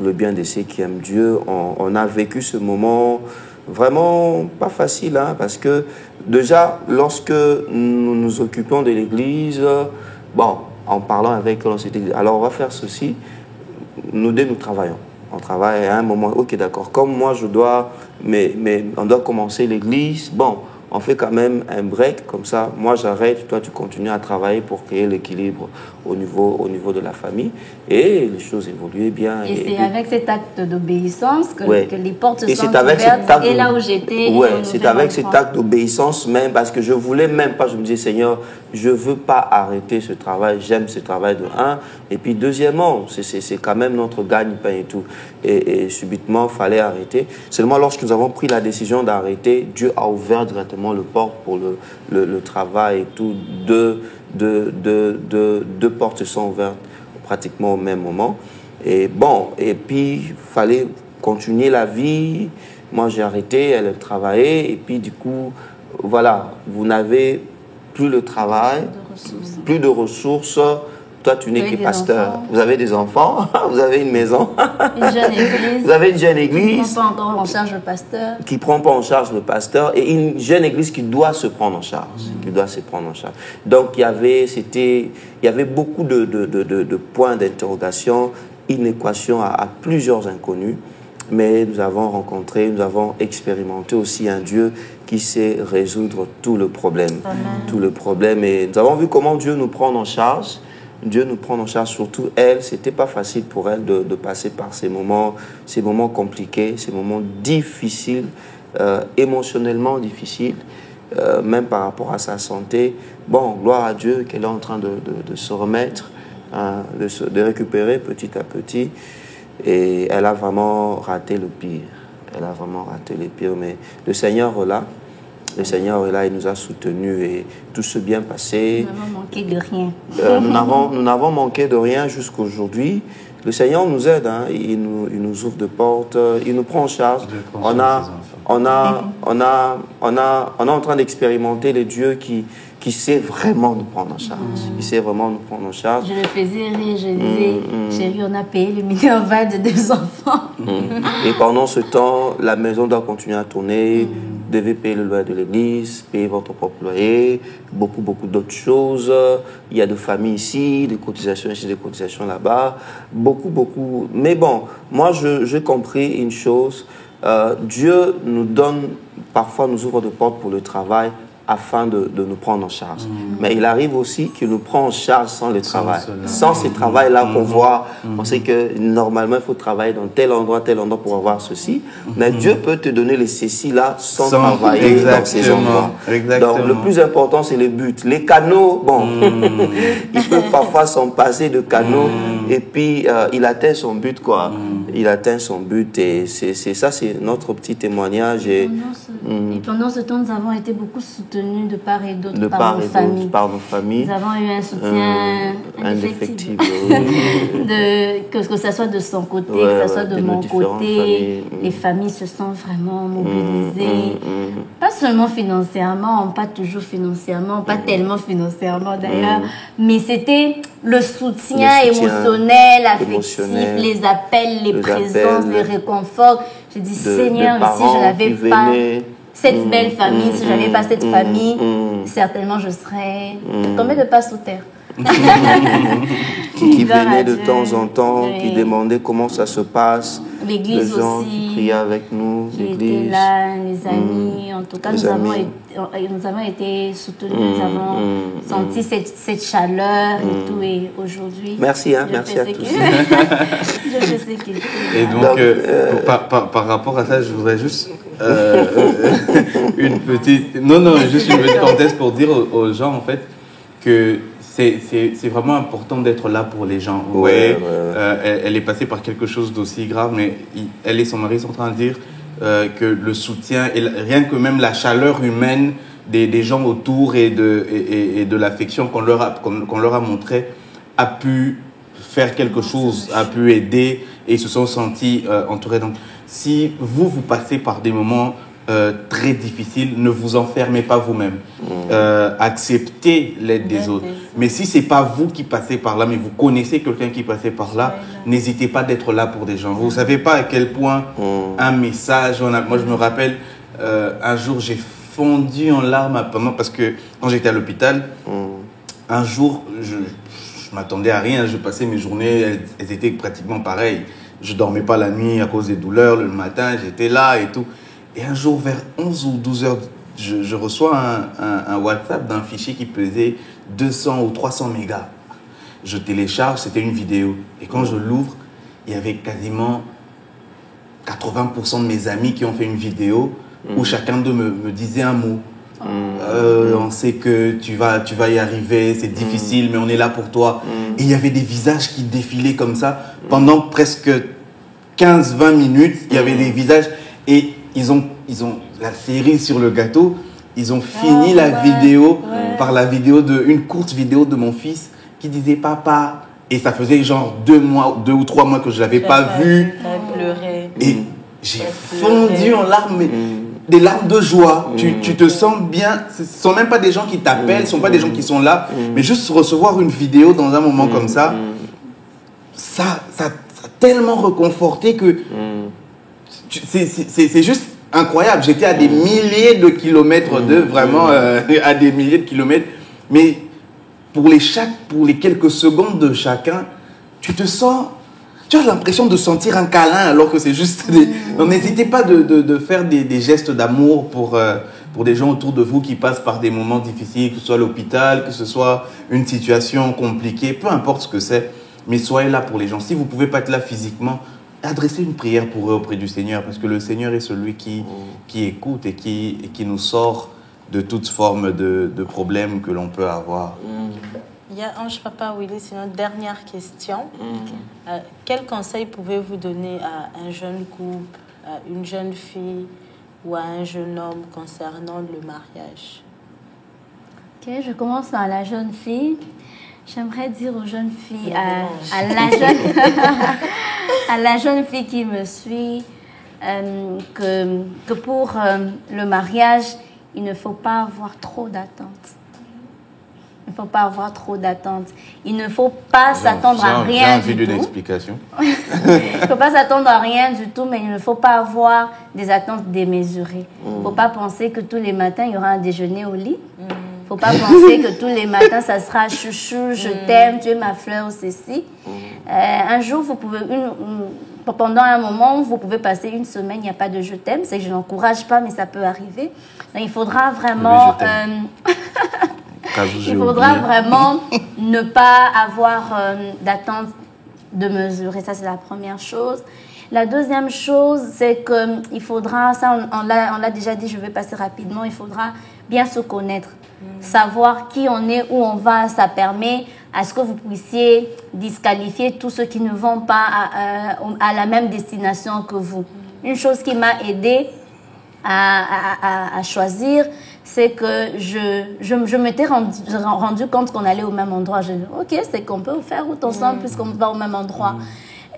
Le bien de ceux qui aiment Dieu. On a vécu ce moment vraiment pas facile, hein, parce que déjà, lorsque nous nous occupons de l'église, bon, en parlant avec eux, on s'était dit, alors on va faire ceci, nous deux, nous travaillons. On travaille à un moment, ok, d'accord, comme moi je dois, mais on doit commencer l'église, bon, on fait quand même un break, comme ça, moi j'arrête, toi tu continues à travailler pour créer l'équilibre au niveau de la famille, et les choses évoluaient bien. Et c'est avec cet acte d'obéissance que les portes se sont ouvertes, et là où j'étais... Oui, c'est avec cet acte d'obéissance même, parce que je voulais même pas, je me disais, Seigneur, je veux pas arrêter ce travail, j'aime ce travail de un, et puis deuxièmement, c'est quand même notre gagne-pain et tout, et subitement, il fallait arrêter. Seulement lorsque nous avons pris la décision d'arrêter, Dieu a ouvert directement le port pour le travail et tout. Deux portes se sont ouvertes pratiquement au même moment. Et bon, et puis il fallait continuer la vie. Moi j'ai arrêté, elle travaillait, et puis du coup, voilà, vous n'avez plus le travail, plus de ressources. Toi, tu n'es que pasteur. Enfants. Vous avez des enfants, vous avez une maison. Une jeune église. Vous avez une jeune église. Qui ne prend pas encore en charge le pasteur. Qui ne prend pas en charge le pasteur. Et une jeune église qui doit se prendre en charge. Qui doit se prendre en charge. Donc, il y avait beaucoup de points d'interrogation, une équation à plusieurs inconnus. mais nous avons rencontré, nous avons expérimenté aussi un Dieu qui sait résoudre tout le problème. Amen. Tout le problème. Et nous avons vu comment Dieu nous prend en charge. Dieu nous prend en charge, surtout elle. C'était pas facile pour elle de passer par ces moments compliqués, ces moments difficiles, émotionnellement difficiles, même par rapport à sa santé. Bon, gloire à Dieu qu'elle est en train de se remettre, de récupérer petit à petit. Et elle a vraiment raté le pire. Elle a vraiment raté le pire. Mais le Seigneur est là. Le Seigneur est là, il nous a soutenus et tout s'est bien passé. Nous n'avons manqué de rien. Nous n'avons manqué de rien jusqu'aujourd'hui. Le Seigneur nous aide, hein. Il nous ouvre de portes, il nous prend en charge. On est en train d'expérimenter le Dieu qui sait vraiment nous prendre en charge. Qui sait vraiment nous prendre en charge. Je le faisais rire, je disais, chérie, on a payé le Minerva de 2 enfants. Et pendant ce temps, la maison doit continuer à tourner. Vous devez payer le loyer de l'église, payer votre propre loyer, beaucoup d'autres choses. Il y a des familles ici, des cotisations ici, des cotisations là-bas. Beaucoup. Mais bon, moi, j'ai compris une chose. Dieu nous donne, parfois nous ouvre des portes pour le travail, afin de nous prendre en charge. Mais il arrive aussi qu'il nous prend en charge sans le travail. Sans ce travail-là qu'on voit, on sait que normalement, il faut travailler dans tel endroit pour avoir ceci. Mais Dieu peut te donner les ceci-là sans travailler dans ces endroits. Donc, le plus important, c'est le but. Les canaux, bon, il peut parfois s'en passer de canaux et puis il atteint son but, quoi. Il atteint son but et ça, c'est notre petit témoignage. Et pendant ce temps, nous avons été beaucoup soutenus de part et d'autre par nos familles. Nous avons eu un soutien indéfectible. Que ce soit de son côté, que ce soit de mon côté. Les familles se sont vraiment mobilisées. Pas seulement financièrement, pas toujours financièrement, pas tellement financièrement d'ailleurs, mais c'était le soutien émotionnel, affectif, les appels, les présences, les réconforts. Je dis, Seigneur, si je n'avais pas cette belle famille, si je n'avais pas cette famille, certainement je serais tombée de pas sous terre. qui venaient de temps en temps, qui demandaient comment ça se passe. L'église les gens aussi, qui priaient avec nous, qui étaient là, les amis. En tout cas, nous avons été soutenus, nous avons senti cette chaleur et tout. Et aujourd'hui, merci à tous. Je fais ce qu'il faut. Et donc, par rapport à ça, je voudrais juste une petite parenthèse pour dire aux gens, en fait, que c'est vraiment important d'être là pour les gens. Elle est passée par quelque chose d'aussi grave, mais elle et son mari sont en train de dire que le soutien, et rien que même la chaleur humaine des gens autour et de l'affection qu'on leur a montré a pu faire quelque chose, a pu aider et ils se sont sentis entourés. Donc, si vous passez par des moments très difficile, ne vous enfermez pas vous-même. Acceptez l'aide des autres. Mais si ce n'est pas vous qui passez par là, mais vous connaissez quelqu'un qui passait par là, n'hésitez pas d'être là pour des gens. Vous ne savez pas à quel point un message... Moi, je me rappelle, un jour, j'ai fondu en larmes parce que quand j'étais à l'hôpital, un jour, je m'attendais à rien. Je passais mes journées, elles étaient pratiquement pareilles. Je ne dormais pas la nuit à cause des douleurs. Le matin, j'étais là et tout. Et un jour, vers 11 ou 12 heures, je reçois un WhatsApp d'un fichier qui pesait 200 ou 300 mégas. Je télécharge, c'était une vidéo. Et quand je l'ouvre, il y avait quasiment 80% de mes amis qui ont fait une vidéo où chacun d'eux me disait un mot. On sait que tu vas y arriver, c'est difficile, mais on est là pour toi. Et il y avait des visages qui défilaient comme ça. Pendant presque 15-20 minutes, il y avait des visages. Et ils ont la cerise sur le gâteau, ils ont fini la vidéo par une courte vidéo de mon fils qui disait papa. Et ça faisait genre 2 ou 3 mois que je ne l'avais pas vu. Et j'ai fondu en larmes, des larmes de joie. Tu te sens bien. Ce ne sont même pas des gens qui t'appellent, ce ne sont pas des gens qui sont là. Mais juste recevoir une vidéo dans un moment comme ça, ça a tellement reconforté que c'est juste incroyable. J'étais à des milliers de kilomètres d'eux, vraiment à des milliers de kilomètres. Mais pour les quelques secondes de chacun, tu te sens tu as l'impression de sentir un câlin alors que c'est juste des... Donc n'hésitez pas de faire des gestes d'amour pour des gens autour de vous qui passent par des moments difficiles, que ce soit l'hôpital, que ce soit une situation compliquée, peu importe ce que c'est, mais soyez là pour les gens. Si vous ne pouvez pas être là physiquement, adressez une prière pour eux auprès du Seigneur, parce que le Seigneur est celui qui écoute et qui nous sort de toute forme de problèmes que l'on peut avoir. Il y a Ange Papa Willy, c'est notre dernière question. Quel conseil pouvez-vous donner à un jeune couple, à une jeune fille ou à un jeune homme concernant le mariage? Ok, je commence par la jeune fille. J'aimerais dire aux jeunes filles, à la jeune fille qui me suit, que pour le mariage, il ne faut pas avoir trop d'attentes. Il ne faut pas avoir trop d'attentes. Il ne faut pas s'attendre à rien du tout. J'ai envie d'une explication. Il ne faut pas s'attendre à rien du tout, mais il ne faut pas avoir des attentes démesurées. Il ne faut pas penser que tous les matins, il y aura un déjeuner au lit. Il ne faut pas penser que tous les matins, ça sera chouchou, je t'aime, tu es ma fleur ou ceci. Un jour, vous pouvez, pendant un moment, vous pouvez passer une semaine, il n'y a pas de je t'aime. C'est que je n'encourage pas, mais ça peut arriver. Donc, il faudra vraiment... il faudra vraiment ne pas avoir d'attente de mesurer. Ça, c'est la première chose. La deuxième chose, c'est qu'il faudra, ça on l'a déjà dit, je vais passer rapidement, il faudra bien se connaître. Savoir qui on est, où on va, ça permet à ce que vous puissiez disqualifier tous ceux qui ne vont pas à la même destination que vous. Une chose qui m'a aidée à choisir, c'est que je m'étais rendu compte qu'on allait au même endroit. Je dis, ok, c'est qu'on peut faire route ensemble puisqu'on va au même endroit.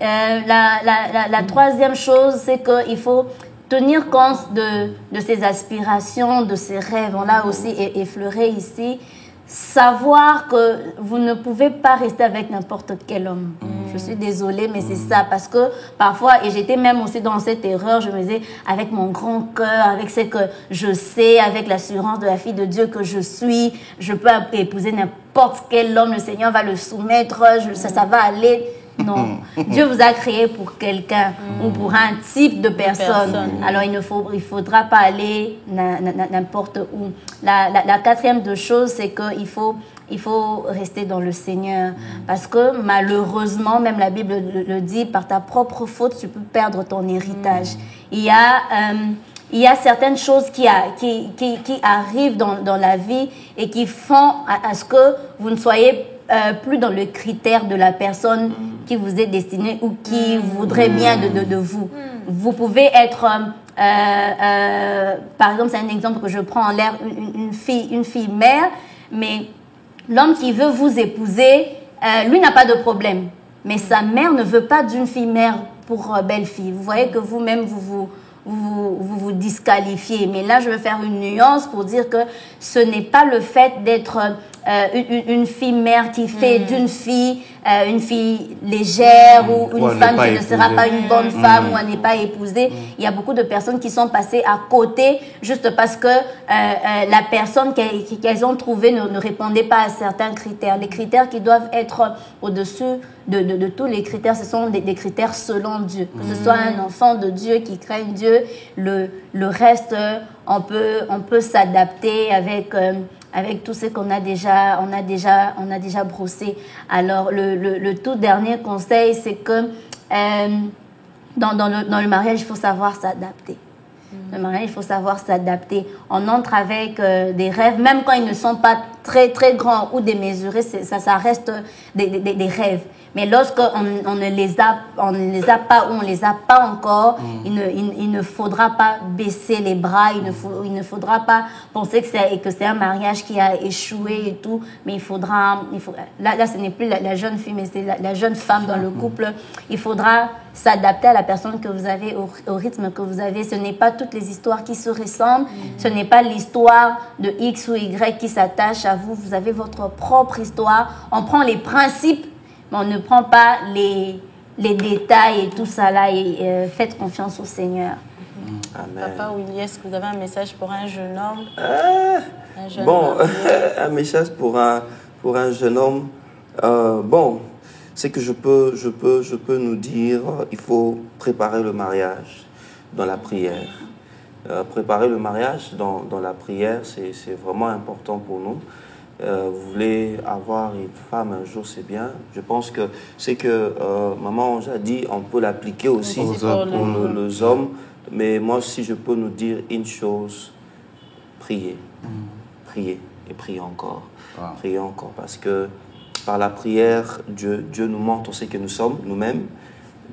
La troisième chose, c'est qu'il faut tenir compte de ses aspirations, de ses rêves. On l'a aussi effleuré ici. Savoir que vous ne pouvez pas rester avec n'importe quel homme. Je suis désolée, mais c'est ça. Parce que parfois, et j'étais même aussi dans cette erreur, je me disais, avec mon grand cœur, avec ce que je sais, avec l'assurance de la fille de Dieu que je suis, je peux épouser n'importe quel homme, le Seigneur va le soumettre, ça va aller. Non, Dieu vous a créé pour quelqu'un ou pour un type de personne. Alors il faudra pas aller n'importe où. La quatrième de choses, c'est qu'il faut rester dans le Seigneur. Parce que malheureusement, même la Bible le dit, par ta propre faute, tu peux perdre ton héritage. Il y a certaines choses qui arrivent dans la vie et qui font à ce que vous ne soyez plus dans le critère de la personne qui vous est destinée ou qui voudrait bien de vous. Vous pouvez être, par exemple, c'est un exemple que je prends en l'air, une fille mère, mais l'homme qui veut vous épouser, lui n'a pas de problème. Mais sa mère ne veut pas d'une fille mère pour belle-fille. Vous voyez que vous-même, vous disqualifiez. Mais là, je veux faire une nuance pour dire que ce n'est pas le fait d'être une fille mère qui fait d'une fille une fille légère ou une femme qui ne sera pas une bonne femme ou elle n'est pas épousée. Il y a beaucoup de personnes qui sont passées à côté juste parce que la personne qu'elles ont trouvée ne répondait pas à certains critères. Les critères qui doivent être au-dessus de tous les critères, ce sont des critères selon Dieu. Que ce soit un enfant de Dieu qui craigne Dieu, le reste, on peut s'adapter avec tout ce qu'on a déjà brossé. Alors, le tout dernier conseil, c'est que dans le mariage, il faut savoir s'adapter. Le mariage, il faut savoir s'adapter. On entre avec des rêves, même quand ils ne sont pas très, très grands ou démesurés, ça reste des rêves. Mais lorsqu'on ne les a pas ou on ne les a pas encore, il ne faudra pas baisser les bras, il ne faudra pas penser que c'est un mariage qui a échoué et tout, mais là ce n'est plus la jeune fille, mais c'est la jeune femme dans le couple. Il faudra s'adapter à la personne que vous avez, au rythme que vous avez. Ce n'est pas toutes les histoires qui se ressemblent, ce n'est pas l'histoire de X ou Y qui s'attache à vous. Vous avez votre propre histoire. On prend les principes, mais on ne prend pas les détails et tout ça là. Et faites confiance au Seigneur. Amen. Papa Willy, est-ce que vous avez un message pour un jeune homme? Un message pour un jeune homme. c'est que je peux nous dire, il faut préparer le mariage dans la prière. Préparer le mariage dans la prière, c'est vraiment important pour nous. Vous voulez avoir une femme un jour, c'est bien. Je pense que c'est que maman a dit, on peut l'appliquer aussi pour les hommes. Mais moi, si je peux nous dire une chose, priez. Priez et priez encore. Wow. Priez encore parce que par la prière, Dieu nous montre aussi que nous sommes nous-mêmes.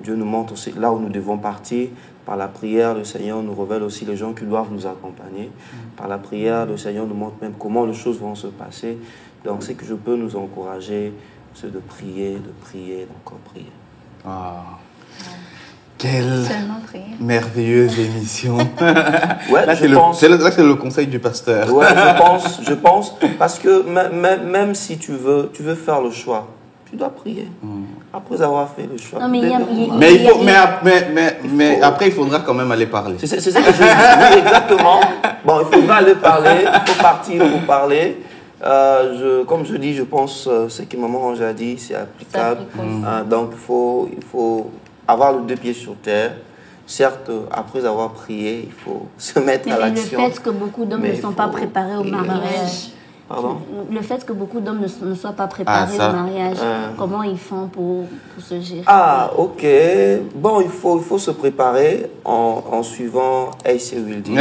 Dieu nous montre aussi là où nous devons partir. Par la prière, le Seigneur nous révèle aussi les gens qui doivent nous accompagner. Par la prière, le Seigneur nous montre même comment les choses vont se passer. Donc, ce que je peux nous encourager, c'est de prier, d'encore prier. Ah. Quelle merveilleuse émission. Ouais, là, c'est le conseil du pasteur. Ouais, je pense, parce que même si tu veux faire le choix, tu dois prier. Après avoir fait le choix. Non, mais après, il faudra quand même aller parler. C'est ce que je dis. Oui, exactement. Bon, il faudra aller parler, il faut partir pour parler. Comme je dis, je pense ce que maman a dit, c'est applicable. Donc, il faut avoir les deux pieds sur terre. Certes, après avoir prié, il faut se mettre à l'action. Le fait que beaucoup d'hommes ne sont pas préparés au mariage. Pardon? Le fait que beaucoup d'hommes ne soient pas préparés au mariage, comment ils font pour se gérer? Ah, ok. Bon, il faut se préparer en suivant AC Wildy. En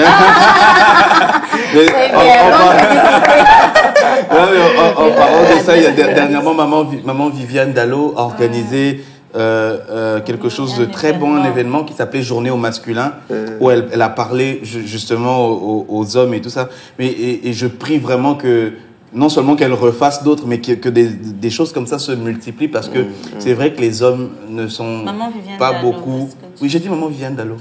parlant de ça, il y a dernièrement, maman Viviane Dallo a organisé quelque chose de très bon, un événement qui s'appelait Journée au masculin, où elle a parlé justement aux hommes et tout ça. Et je prie vraiment que non seulement qu'elle refasse d'autres, mais que des choses comme ça se multiplient, parce que c'est vrai que les hommes ne sont pas beaucoup... Oui, j'ai dit maman Viviane Dallo.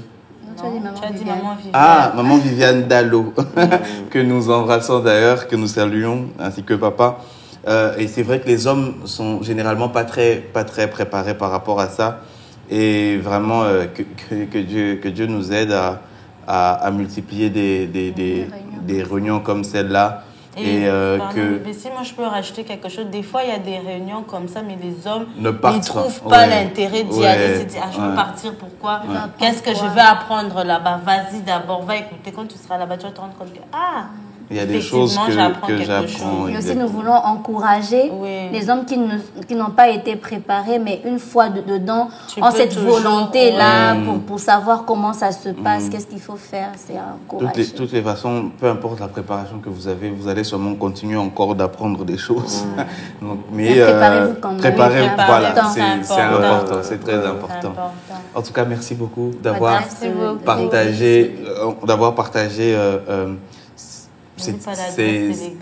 Tu as dit maman Viviane. Ah, maman Viviane Dallo, que nous embrassons d'ailleurs, que nous saluons, ainsi que papa. Et c'est vrai que les hommes sont généralement pas très préparés par rapport à ça. Et vraiment, que Dieu nous aide à multiplier des réunions comme celle-là. Mais si moi je peux rajouter quelque chose, des fois il y a des réunions comme ça, mais les hommes ne trouvent pas l'intérêt d'y aller. Ils se disent, je veux partir, pourquoi? Qu'est-ce que je vais apprendre là-bas? Vas-y d'abord, va écouter. Quand tu seras là-bas, tu vas te rendre compte que, il y a des choses que j'apprends. Mais aussi, nous voulons encourager les hommes qui n'ont pas été préparés, mais une fois dedans, ont cette volonté-là pour savoir comment ça se passe, qu'est-ce qu'il faut faire, c'est encourager. De toutes les façons, peu importe la préparation que vous avez, vous allez sûrement continuer encore d'apprendre des choses. Donc, mais préparez-vous quand même. Préparez-vous, voilà, c'est important, c'est très important. En tout cas, merci beaucoup d'avoir partagé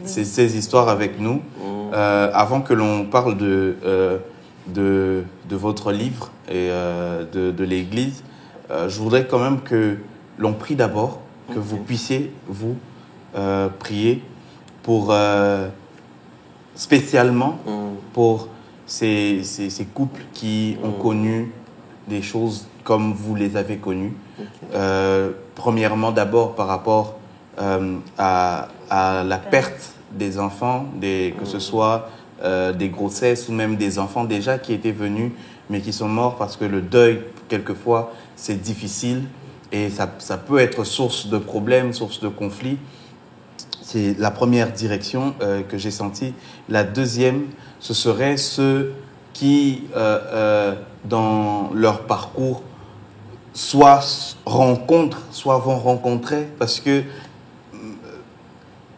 ces histoires avec nous. Avant que l'on parle de votre livre et de l'Église, je voudrais quand même que l'on prie d'abord, que vous puissiez, vous, prier pour, spécialement pour ces couples qui ont connu des choses comme vous les avez connues. Premièrement, d'abord par rapport à la perte des enfants, que ce soit des grossesses ou même des enfants déjà qui étaient venus mais qui sont morts, parce que le deuil, quelquefois, c'est difficile et ça peut être source de problèmes, source de conflits. C'est la première direction que j'ai sentie. La deuxième, ce serait ceux qui, dans leur parcours, soit rencontrent, soit vont rencontrer, parce que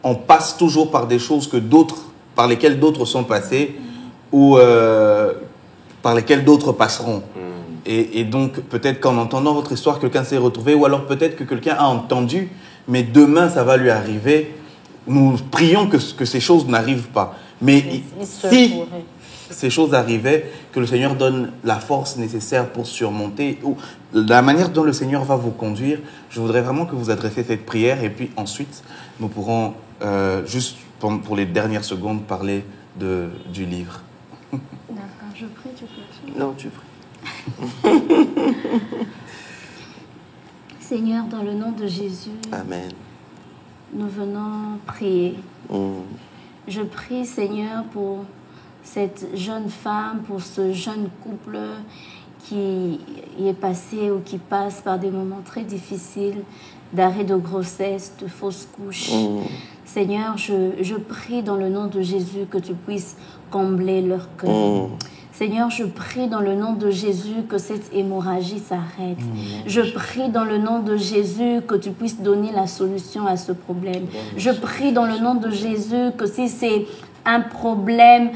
on passe toujours par des choses par lesquelles d'autres sont passés ou par lesquelles d'autres passeront. Et donc, peut-être qu'en entendant votre histoire, quelqu'un s'est retrouvé, ou alors peut-être que quelqu'un a entendu, mais demain, ça va lui arriver. Nous prions que ces choses n'arrivent pas. Mais si ces choses arrivaient, que le Seigneur donne la force nécessaire pour surmonter, ou la manière dont le Seigneur va vous conduire, je voudrais vraiment que vous adressiez cette prière, et puis ensuite, nous pourrons juste pour les dernières secondes parler du livre. D'accord, je prie, tu peux. Non, tu pries. Seigneur, dans le nom de Jésus, Amen. Nous venons prier. Je prie, Seigneur, pour cette jeune femme, pour ce jeune couple qui est passé ou qui passe par des moments très difficiles d'arrêt de grossesse, de fausse couche. Seigneur, je prie dans le nom de Jésus que tu puisses combler leur cœur. Seigneur, je prie dans le nom de Jésus que cette hémorragie s'arrête. Je prie dans le nom de Jésus que tu puisses donner la solution à ce problème. Je prie dans le nom de Jésus que si c'est un problème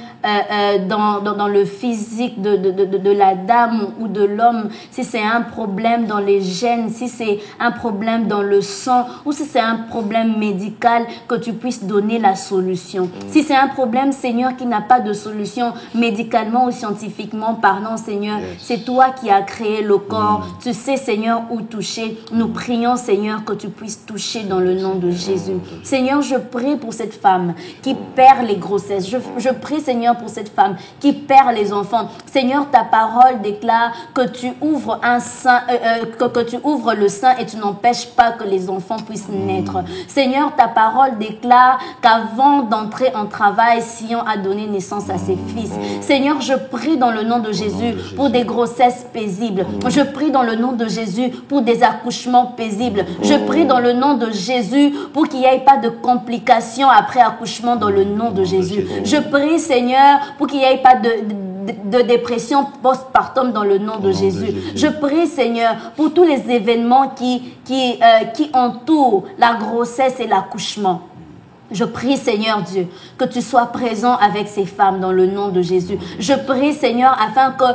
dans le physique de la dame ou de l'homme, si c'est un problème dans les gènes, si c'est un problème dans le sang ou si c'est un problème médical, que tu puisses donner la solution. Si c'est un problème, Seigneur, qui n'a pas de solution médicalement ou scientifiquement parlant, Seigneur, c'est toi qui as créé le corps. Tu sais, Seigneur, où toucher. Nous prions, Seigneur, que tu puisses toucher dans le nom de Jésus. Seigneur, je prie pour cette femme qui perd les grossesses. Je prie, Seigneur, pour cette femme qui perd les enfants. Seigneur, ta parole déclare que tu ouvres un sein, que tu ouvres le sein et tu n'empêches pas que les enfants puissent naître. Seigneur, ta parole déclare qu'avant d'entrer en travail, Sion a donné naissance à ses fils. Seigneur, je prie dans le nom de Jésus pour des grossesses paisibles. Je prie dans le nom de Jésus pour des accouchements paisibles. Je prie dans le nom de Jésus pour qu'il n'y ait pas de complications après accouchement dans le nom de Jésus. Je prie, Seigneur, pour qu'il n'y ait pas de dépression postpartum dans le nom de Jésus. Je prie, Seigneur, pour tous les événements qui entourent la grossesse et l'accouchement. Je prie, Seigneur Dieu, que tu sois présent avec ces femmes dans le nom de Jésus. Je prie, Seigneur, afin que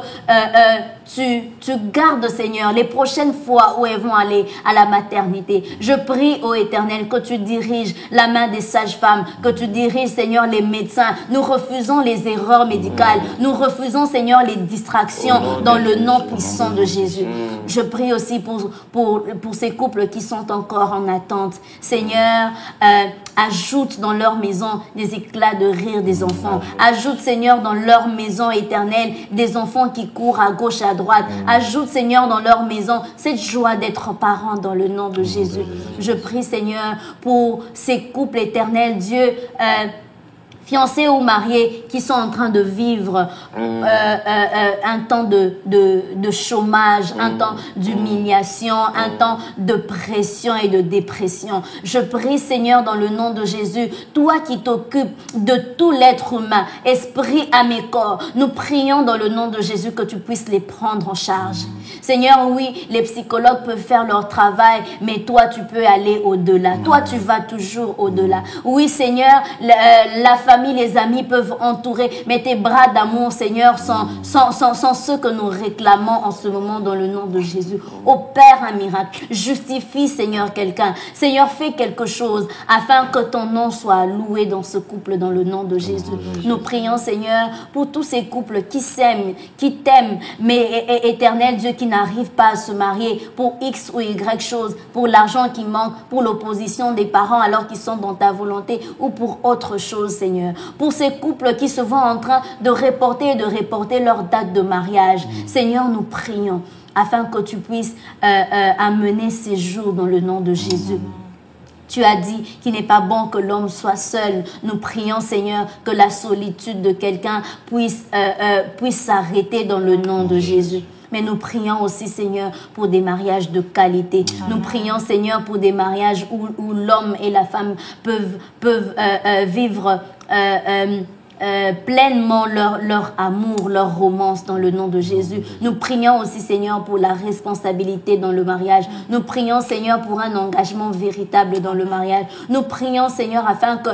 tu gardes, Seigneur, les prochaines fois où elles vont aller à la maternité. Je prie, ô Éternel, que tu diriges la main des sages-femmes, que tu diriges, Seigneur, les médecins. Nous refusons les erreurs médicales. Nous refusons, Seigneur, les distractions dans le nom puissant de Jésus. Je prie aussi pour ces couples qui sont encore en attente. Seigneur, ajoute dans leur maison des éclats de rire des enfants. Ajoute, Seigneur, dans leur maison éternelle des enfants qui courent à gauche et à droite. Ajoute, Seigneur, dans leur maison cette joie d'être parents dans le nom de Jésus. Je prie, Seigneur, pour ces couples éternels, Dieu, fiancés ou mariés qui sont en train de vivre un temps de chômage, un temps d'humiliation, un temps de pression et de dépression. Je prie, Seigneur, dans le nom de Jésus, toi qui t'occupes de tout l'être humain, esprit, âme et corps, nous prions dans le nom de Jésus que tu puisses les prendre en charge. Seigneur, oui, les psychologues peuvent faire leur travail, mais toi, tu peux aller au-delà. Toi, tu vas toujours au-delà. Oui, Seigneur, la famille, les amis peuvent entourer, mais tes bras d'amour, Seigneur, sont ceux que nous réclamons en ce moment dans le nom de Jésus. Opère un miracle. Justifie, Seigneur, quelqu'un. Seigneur, fais quelque chose afin que ton nom soit loué dans ce couple dans le nom de Jésus. Nous prions, Seigneur, pour tous ces couples qui s'aiment, qui t'aiment, mais éternel Dieu, qui n'arrivent pas à se marier pour X ou Y chose, pour l'argent qui manque, pour l'opposition des parents alors qu'ils sont dans ta volonté ou pour autre chose, Seigneur. Pour ces couples qui se voient en train de reporter leur date de mariage. Seigneur, nous prions afin que tu puisses amener ces jours dans le nom de Jésus. Tu as dit qu'il n'est pas bon que l'homme soit seul. Nous prions, Seigneur, que la solitude de quelqu'un puisse s'arrêter dans le nom de Jésus. Mais nous prions aussi, Seigneur, pour des mariages de qualité. Nous prions, Seigneur, pour des mariages où l'homme et la femme peuvent vivre pleinement leur amour, leur romance dans le nom de Jésus. Nous prions aussi, Seigneur, pour la responsabilité dans le mariage. Nous prions, Seigneur, pour un engagement véritable dans le mariage. Nous prions, Seigneur, afin que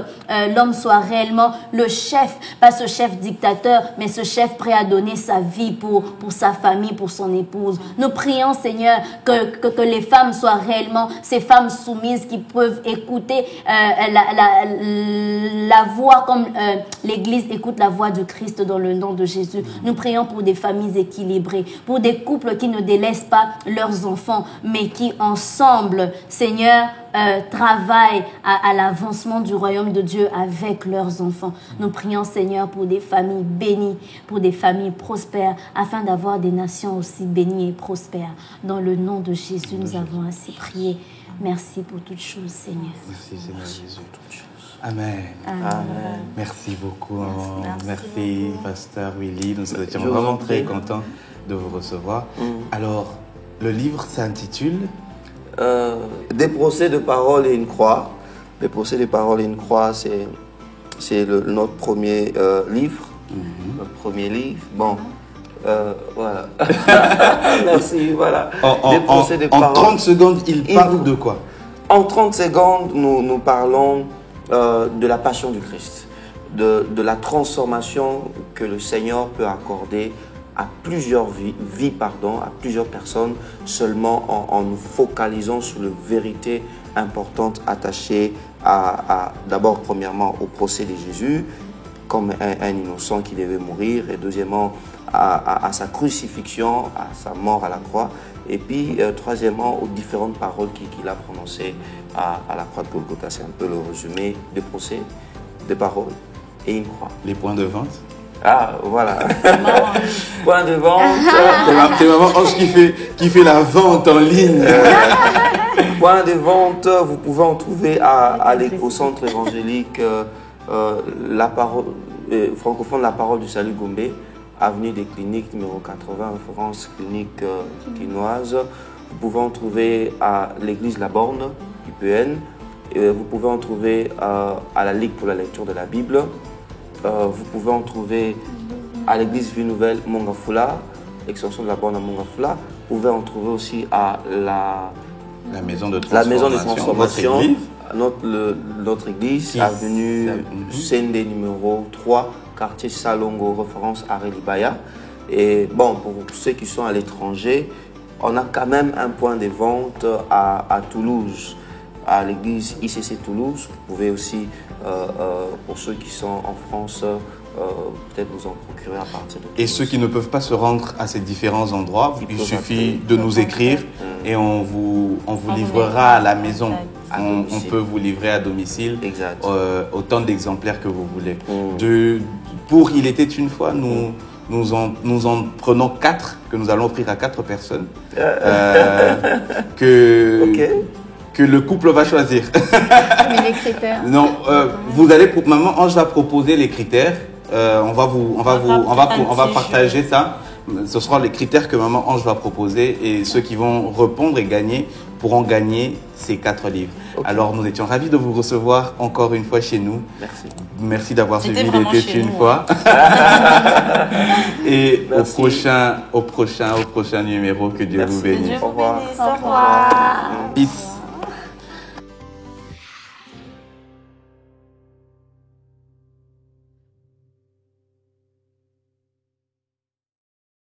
l'homme soit réellement le chef, pas ce chef dictateur, mais ce chef prêt à donner sa vie pour sa famille, pour son épouse. Nous prions, Seigneur, que les femmes soient réellement ces femmes soumises qui peuvent écouter la voix comme l'Église écoute la voix du Christ dans le nom de Jésus. Nous prions pour des familles équilibrées, pour des couples qui ne délaissent pas leurs enfants, mais qui ensemble, Seigneur, travaillent à l'avancement du royaume de Dieu avec leurs enfants. Nous prions, Seigneur, pour des familles bénies, pour des familles prospères, afin d'avoir des nations aussi bénies et prospères. Dans le nom de Jésus, nous avons ainsi prié. Merci pour toutes choses, Seigneur. Merci, Seigneur Jésus. Amen. Amen. Merci beaucoup. Merci Merci, Pasteur Willy. Nous étions vraiment très contents de vous recevoir. Alors, le livre s'intitule Des procès de parole et une croix. Des procès de parole et une croix, c'est notre premier livre. Notre premier livre. Bon, voilà. Merci, voilà. Des procès de En parole. 30 secondes, il parle de quoi? En 30 secondes, nous parlons de la passion du Christ, de la transformation que le Seigneur peut accorder à plusieurs à plusieurs personnes, seulement en nous focalisant sur les vérités importantes attachées d'abord, premièrement, au procès de Jésus, comme un innocent qui devait mourir, et deuxièmement, à sa crucifixion, à sa mort à la croix, et puis troisièmement, aux différentes paroles qu'il a prononcées à la croix de Golgotha. C'est un peu le résumé des procès, des paroles et une croix. Les points de vente? Ah, voilà. Point de vente. C'est Maman Ange qui fait la vente en ligne. Point de vente, vous pouvez en trouver au centre évangélique la parole, francophone La Parole du Salut Gombe, avenue des Cliniques numéro 80, référence clinique quinoise. Vous pouvez en trouver à l'église La Borne, UPN. Vous pouvez en trouver à la Ligue pour la lecture de la Bible. Vous pouvez en trouver à l'église Vie Nouvelle Mongafula, extension de La Borne à Mongafula. Vous pouvez en trouver aussi à la maison de transformation, notre église, avenue Sende numéro 3, quartier Salongo, référence à Relibaya. Et bon, pour ceux qui sont à l'étranger, on a quand même un point de vente à Toulouse, à l'église ICC Toulouse. Vous pouvez aussi, pour ceux qui sont en France, peut-être vous en procurer à partir de Toulouse. Et ceux qui ne peuvent pas se rendre à ces différents endroits, il suffit de nous écrire et on vous livrera à la maison. On peut vous livrer à domicile autant d'exemplaires que vous voulez. Pour Il était une fois, nous en prenons 4 que nous allons offrir à 4 personnes que le couple va choisir. Mais les critères. Non, Maman Ange va proposer les critères. On va partager ça. Ce seront les critères que Maman Ange va proposer et ceux qui vont répondre et gagner pourront gagner ces 4 livres. Okay. Alors, nous étions ravis de vous recevoir encore une fois chez nous. Merci. Merci d'avoir suivi Il était une fois. Et au prochain numéro, que Dieu vous bénisse. Au revoir. Peace.